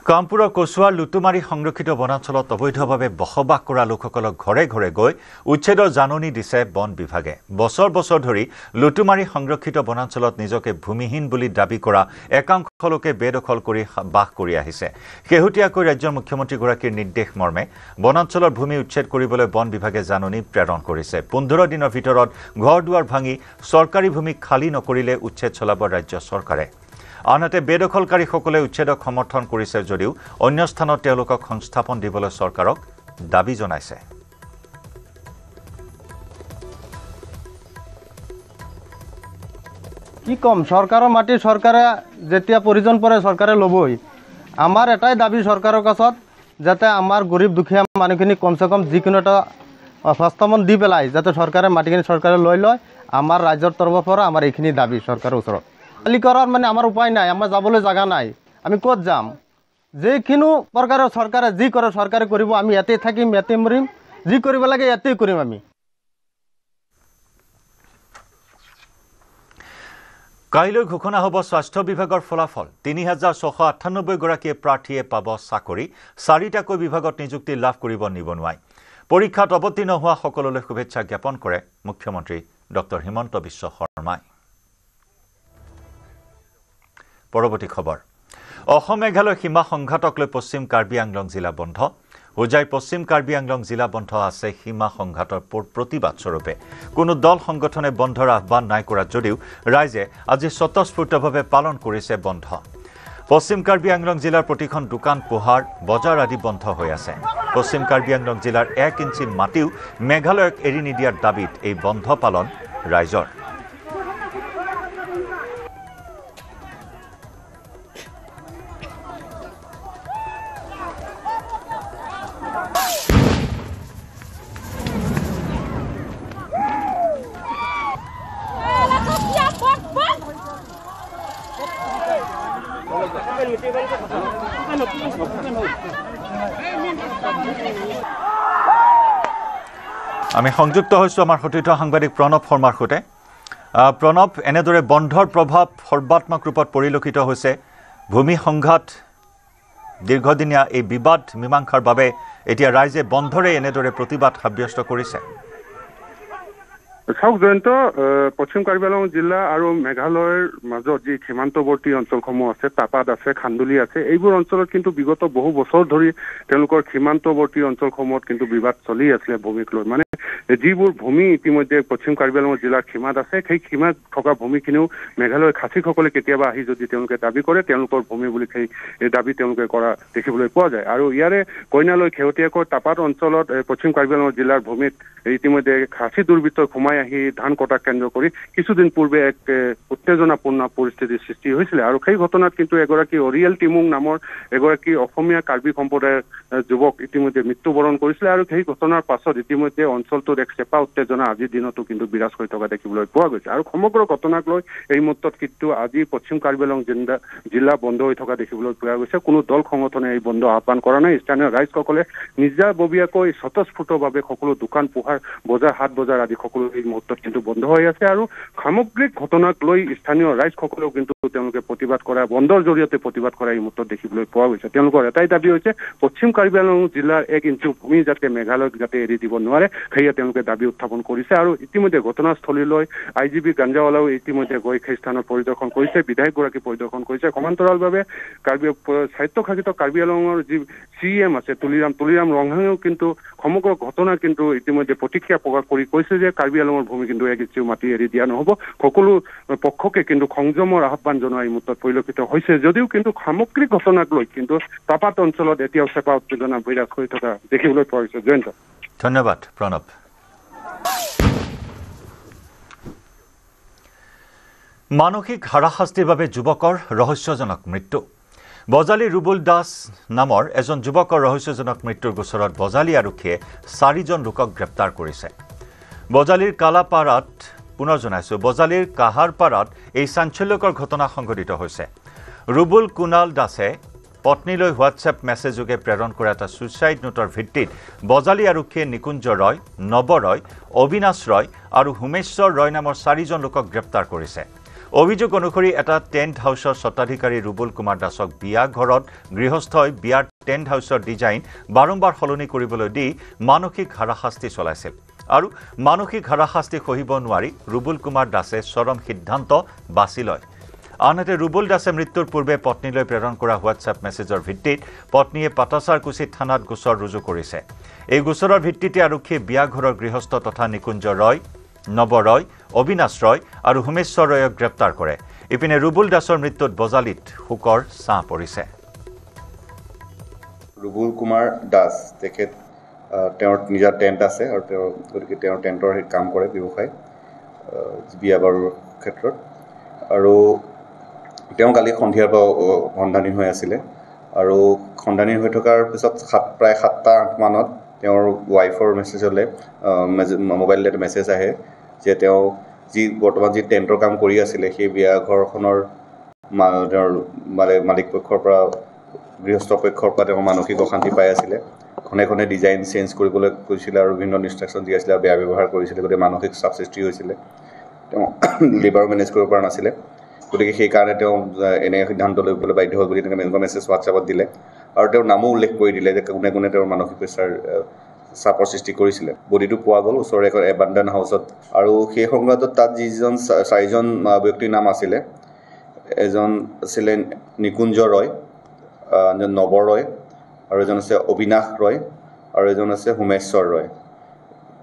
কামপুৰৰ কচুৱাৰ লুটুমাৰী সংৰক্ষিত বনাঞ্চলত অবৈধভাৱে বসবাস কৰা লোকসকলক ঘৰে ঘৰে গৈ উচ্ছেদৰ জাননী দিছে বন বিভাগে বছৰ বছৰ ধৰি লুটুমাৰী সংৰক্ষিত বনাঞ্চলত নিজকে ভূমিহীন বুলি দাবী কৰা একাংশ লোকে বেদখল কৰি বাস কৰি আহিছে শেহতীয়াকৈ ৰাজ্যৰ মুখ্যমন্ত্ৰীগৰাকীৰ নিৰ্দেশ মৰ্মে বনাঞ্চলৰ ভূমি উচ্ছেদ কৰিবলৈ বন বিভাগে জাননী প্ৰেৰণ কৰিছে 15 দিনৰ ভিতৰত ঘৰ দুৱাৰ ভাঙি চৰকাৰী ভূমি খালী নকৰিলে উচ্ছেদ চলাব ৰাজ্য চৰকাৰে আনহাতে বেদখলকাৰীসকলে উচ্ছেদক সমৰ্থন কৰিছে যদিও অন্য স্থানত তেওঁলোকক সংস্থাপন দিবলৈ চৰকাৰক দাবী জনাইছে কি কম চৰকাৰৰ মাটি চৰকাৰে যেতিয়া প্ৰয়োজন পৰে চৰকাৰে ল'বই আমাৰ এটাই দাবী চৰকাৰৰ কাছত যাতে আমাৰ গৰীব দুখীয়া মানুহখিনি কমসে কম যিকোনো এটা সংস্থাপন দি পেলাই যাতে চৰকাৰে মাটিখিনি চৰকাৰে লৈ লয় আমাৰ ৰাজ্যৰ তৰফৰ পৰা আমাৰ এইখিনি দাবী চৰকাৰৰ ওচৰত খালি কৰাৰ মানে আমাৰ উপায় নাই আমাৰ যাবলৈ জাগা নাই আমি ক'ত যাম যিকোনো প্ৰকাৰৰ চৰকাৰে যি কৰে চৰকাৰে কৰিব আমি ইয়াতে থাকিম ইয়াতে মৰিম যি কৰিব লাগে ইয়াতেই কৰিম আমি কাইলৈ ঘোষণা হ'ব স্বাস্থ্য বিভাগৰ ফলাফল 3698 গৰাকী প্ৰাৰ্থীয়ে পাব চাকৰি 4টাকৈ বিভাগত নিযুক্তি লাভ কৰিব নিবনুৱাই পৰীক্ষাত অৱতীৰ্ণ হোৱা সকলোলৈ শুভেচ্ছা জ্ঞাপন কৰে মুখ্যমন্ত্ৰী ডক্টৰ হিমন্ত বিশ্ব শৰ্মাই পৰৱৰ্তী খবৰ অসম মেঘালয় সীমা সংঘাতক লৈ পশ্চিম কাৰ্বি আংলং জিলা বন্ধ হোজাই পশ্চিম কাৰ্বি আংলং জিলা বন্ধ আছে সীমা সংঘাতৰ প্ৰতিবাদ স্বৰূপে কোনো দল সংগঠনে বন্ধৰ আহ্বান নাই কৰা যদিও ৰাইজে আজি স্বতঃস্ফূৰ্তভাৱে পালন কৰিছে বন্ধ পশ্চিম কাৰ্বি আংলং জিলাৰ প্ৰতিখন দোকান পোহাৰ বজাৰ আদি বন্ধ হৈ আছে পশ্চিম কাৰ্বি আংলং জিলাৰ 1 ইঞ্চি মাটিও মেঘালয়ক এৰি নিদিয়াৰ দাবীত এই বন্ধ পালন ৰাইজৰ আমি সংযুক্ত হৈছো আমাৰ সতীৰ্থ সাংবাদিক প্ৰণৱ শৰ্মাৰ সৈতে প্ৰণৱ এনেদৰে বন্ধৰ প্ৰভাৱ সৰ্বাত্মক ৰূপত পৰিলক্ষিত হৈছে ভূমি সংঘাত দীৰ্ঘদিনীয়া এই বিবাদ মীমাংসাৰ বাবে এতিয়া ৰাইজে বন্ধৰে এনেদৰে প্ৰতিবাদ সাব্যস্ত কৰিছে চাওক জয়ন্ত পশ্চিম কাৰ্বি আংলং জিলা আৰু মেঘালয়ৰ মাজত যি সীমান্তৱৰ্তী অঞ্চলসমূহ আছে তাপাত আছে খান্দুলি আছে এইবোৰ অঞ্চলত কিন্তু বিগত বহু বছৰ ধৰি তেওঁলোকৰ সীমান্তৱৰ্তী অঞ্চলসমূহত কিন্তু বিবাদ চলি আছিলে ভূমিক লৈ মানে যিবোৰ ভূমি ইতিমধ্যে পশ্চিম কাৰ্বি আংলং জিলাৰ সীমাত আছে সেই সীমাত থকা ভূমিখিনিও মেঘালয়ৰ খাচীসকলে কেতিয়াবা আহি যদি তেওঁলোকে দাবী কৰে তেওঁলোকৰ ভূমি বুলি সেই দাবী তেওঁলোকে কৰা দেখিবলৈ পোৱা যায় আৰু ইয়াৰে কইনালৈ শেহতীয়াকৈ তাপাত অঞ্চলত পশ্চিম কাৰ্বি আংলং জিলাৰ ভূমিত ইতিমধ্যে খাচী দুৰ্বৃত্ত সোমাই আহি ধান কটা কেন্দ্ৰ কৰি কিছুদিন পূৰ্বে এক উত্তেজনাপূৰ্ণ পৰিস্থিতিৰ সৃষ্টি হৈছিলে আৰু সেই ঘটনাত কিন্তু এগৰাকী অৰিয়েল টিমুং নামৰ এগৰাকী অসমীয়া কাৰ্বি সম্প্ৰদায়ৰ যুৱক ইতিমধ্যে মৃত্যুবৰণ কৰিছিলে আৰু সেই ঘটনাৰ পাছত ইতিমধ্যে অঞ্চলটোত এক চেপা উত্তেজনা আজিৰ দিনতো কিন্তু বিৰাজ হৈ থকা দেখিবলৈ পোৱা গৈছে আৰু সমগ্ৰ ঘটনাক লৈ এই মুহূৰ্তত কিন্তু আজি পশ্চিম কাৰ্বি আংলং জিলা বন্ধ হৈ থকা দেখিবলৈ পোৱা গৈছে কোনো দল সংগঠনে এই বন্ধ আহ্বান কৰা নাই স্থানীয় ৰাইজসকলে নিজাববীয়াকৈ স্বতঃস্ফূৰ্তভাৱে সকলো দোকান পোহাৰ বজাৰ হাট বজাৰ আদি সকলো এই মুহূৰ্তত কিন্তু বন্ধ হৈ আছে আৰু সামগ্ৰিক ঘটনাক লৈ স্থানীয় ৰাইজসকলেও কিন্তু তেওঁলোকে প্ৰতিবাদ কৰা বন্ধৰ জৰিয়তে প্ৰতিবাদ কৰা এই মুহূৰ্তত দেখিবলৈ পোৱা গৈছে তেওঁলোকৰ এটাই দাবী হৈছে পশ্চিম কাৰ্বি আংলং জিলাৰ 1 ইঞ্চি ভূমি যাতে মেঘালয়ক যাতে এৰি দিব নোৱাৰে সেয়া তেওঁলোকে দাবী উত্থাপন কৰিছে আৰু ইতিমধ্যে ঘটনাস্থলীলৈ আইজিবি গাঞ্জাৱালাও ইতিমধ্যে গৈ সেই স্থানত পৰিদৰ্শন কৰিছে বিধায়কগৰাকী পৰিদৰ্শন কৰিছে সমান্তৰালভাৱে স্বায়ত্তশাসিত কাৰ্বি আংলঙৰ যি CM আছে তুলিৰাম ৰংহাঙেও কিন্তু সমগ্ৰ ঘটনা কিন্তু ইতিমধ্যে প্ৰতিক্ৰিয়া প্ৰকাশ কৰি কৈছে যে কাৰ্বি আংলঙৰ ভূমি কিন্তু 1 ইঞ্চিও মাটি এৰি দিয়া নহ'ব সকলো পক্ষকে কিন্তু সংযমৰ আহ্বান জনোৱা এই মুহূৰ্তত পৰিলক্ষিত হৈছে যদিও কিন্তু সামগ্ৰিক ঘটনাক লৈ কিন্তু তাপাত অঞ্চলত এতিয়াও চেপা উত্তেজনা বিৰাজ হৈ থকা দেখিবলৈ পোৱা গৈছে জয়ন্ত ধন্যবাদ প্ৰণৱ মানসিক হাৰাশাস্তিৰ বাবে যুৱকৰ ৰহস্যজনক মৃত্যু বজালী ৰুবুল দাস নামৰ এজন যুৱকৰ ৰহস্যজনক মৃত্যুৰ গোচৰত বজালী আৰক্ষীয়ে 4জন লোকক গ্ৰেপ্তাৰ কৰিছে বজালীৰ কালাপাৰাত পুনৰ জনাইছো বজালীৰ কাহাৰপাৰাত এই চাঞ্চল্যকৰ ঘটনা সংঘটিত হৈছে ৰুবুল কুনাল দাসে পত্নীলৈ হোৱাটছএপ মেছেজযোগে প্ৰেৰণ কৰা এটা সুইচাইড নোটৰ ভিত্তিত বজালী আৰক্ষীয়ে নিকুঞ্জ ৰয় নৱ ৰয় অবিনাশ ৰয় আৰু হোমেশ্বৰ ৰয় নামৰ 4জন লোকক গ্ৰেপ্তাৰ কৰিছে অভিযোগ অনুসৰি এটা টেন্ট হাউচৰ স্বত্বাধিকাৰী ৰুবুল কুমাৰ দাসক বিয়া ঘৰত গৃহস্থই বিয়াৰ টেন্ট হাউচৰ ডিজাইন বাৰম্বাৰ সলনি কৰিবলৈ দি মানসিক হাৰাশাস্তি চলাইছিল আৰু মানসিক হাৰাশাস্তি সহিব নোৱাৰি ৰুবুল কুমাৰ দাসে চৰম সিদ্ধান্ত বাছি লয় আনহাতে ৰুবুল দাসে মৃত্যুৰ পূৰ্বে পত্নীলৈ প্ৰেৰণ কৰা হোৱাটছএপ মেছেজৰ ভিত্তিত পত্নীয়ে পাটাচাৰকুচি থানাত গোচৰ ৰুজু কৰিছে এই গোচৰৰ ভিত্তিতে আৰক্ষীয়ে বিয়া ঘৰৰ গৃহস্থ তথা নিকুঞ্জ ৰয় নৱ ৰয় অবিনাশ ৰয় আৰু হোমেশ্বৰ ৰয়ক গ্ৰেপ্তাৰ কৰে ইপিনে ৰুবুল দাসৰ মৃত্যুত বজালীত শোকৰ ছাঁ পৰিছে ৰুবুল কুমাৰ দাস তেখেত তেওঁৰ নিজৰ টেণ্ট আছে আৰু গতিকে তেওঁৰ টেণ্টৰ কাম কৰে ব্যৱসায় বিয়া বাৰুৰ ক্ষেত্ৰত আৰু তেওঁ কালি সন্ধিয়াৰ পৰা সন্ধানহীন হৈ আছিলে আৰু সন্ধানহীন হৈ থকাৰ পিছত প্ৰায় 7:08 মানত তেওঁৰ ৱাইফৰ মেছেজলৈ মোবাইললৈ এটা মেছেজ আহে যে তেওঁ যি বৰ্তমান যি টেণ্টৰ কাম কৰি আছিলে সেই বিয়া ঘৰখনৰ তেওঁৰ মালিক পক্ষৰ পৰা গৃহস্থ পক্ষৰ পৰা তেওঁ মানসিক অশান্তি পাই আছিলে খনে খনে ডিজাইন চেঞ্জ কৰিবলৈ কৈছিলে আৰু বিভিন্ন ইনষ্ট্ৰাকশ্যন দি আছিলে আৰু বেয়া ব্যৱহাৰ কৰিছিলে গতিকে মানসিক চাপ সৃষ্টি হৈছিলে তেওঁ লিভাৰ মেনেজ কৰিব পৰা নাছিলে গতিকে সেইকাৰণে তেওঁ এনে সিদ্ধান্ত ল'বলৈ বাধ্য হ'ল বুলি তেনেকুৱা মেছেজ হোৱাটছএপত দিলে আৰু তেওঁৰ নামো উল্লেখ কৰি দিলে যে কোনে কোনে তেওঁৰ মানসিক প্ৰেছাৰ চাপৰ সৃষ্টি কৰিছিলে বডিটো পোৱা গ'ল ওচৰৰে এখন এবাণ্ডন হাউচত আৰু সেই সংক্ৰান্তত তাত যিজন 4জন ব্যক্তিৰ নাম আছিলে এজন আছিলে নিকুঞ্জ ৰয় এজন নৱ ৰয় আৰু এজন আছে অবিনাশ ৰয় আৰু এজন আছে হোমেশ্বৰ ৰয়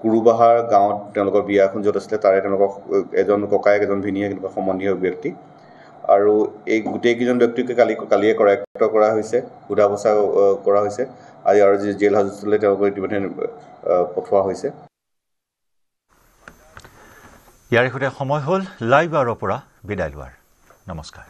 কুৰুবাহাৰ গাঁৱত তেওঁলোকৰ বিয়া এখন য'ত আছিলে তাৰে তেওঁলোকক এজন ককায়েক এজন ভিনীয়েক এনেকুৱা সম্বন্ধীয় ব্যক্তি আৰু এই গোটেইকেইজন ব্যক্তিকে কালিয়ে কৰায়ত্ব কৰা হৈছে সোধা পোছা কৰা হৈছে আজি আৰু যি জেল হাজতলৈ তেওঁলোকক ইতিমধ্যে পঠোৱা হৈছে ইয়াৰ সৈতে সময় হ'ল লাইভ আৰৰ পৰা বিদায় লোৱাৰ নমস্কাৰ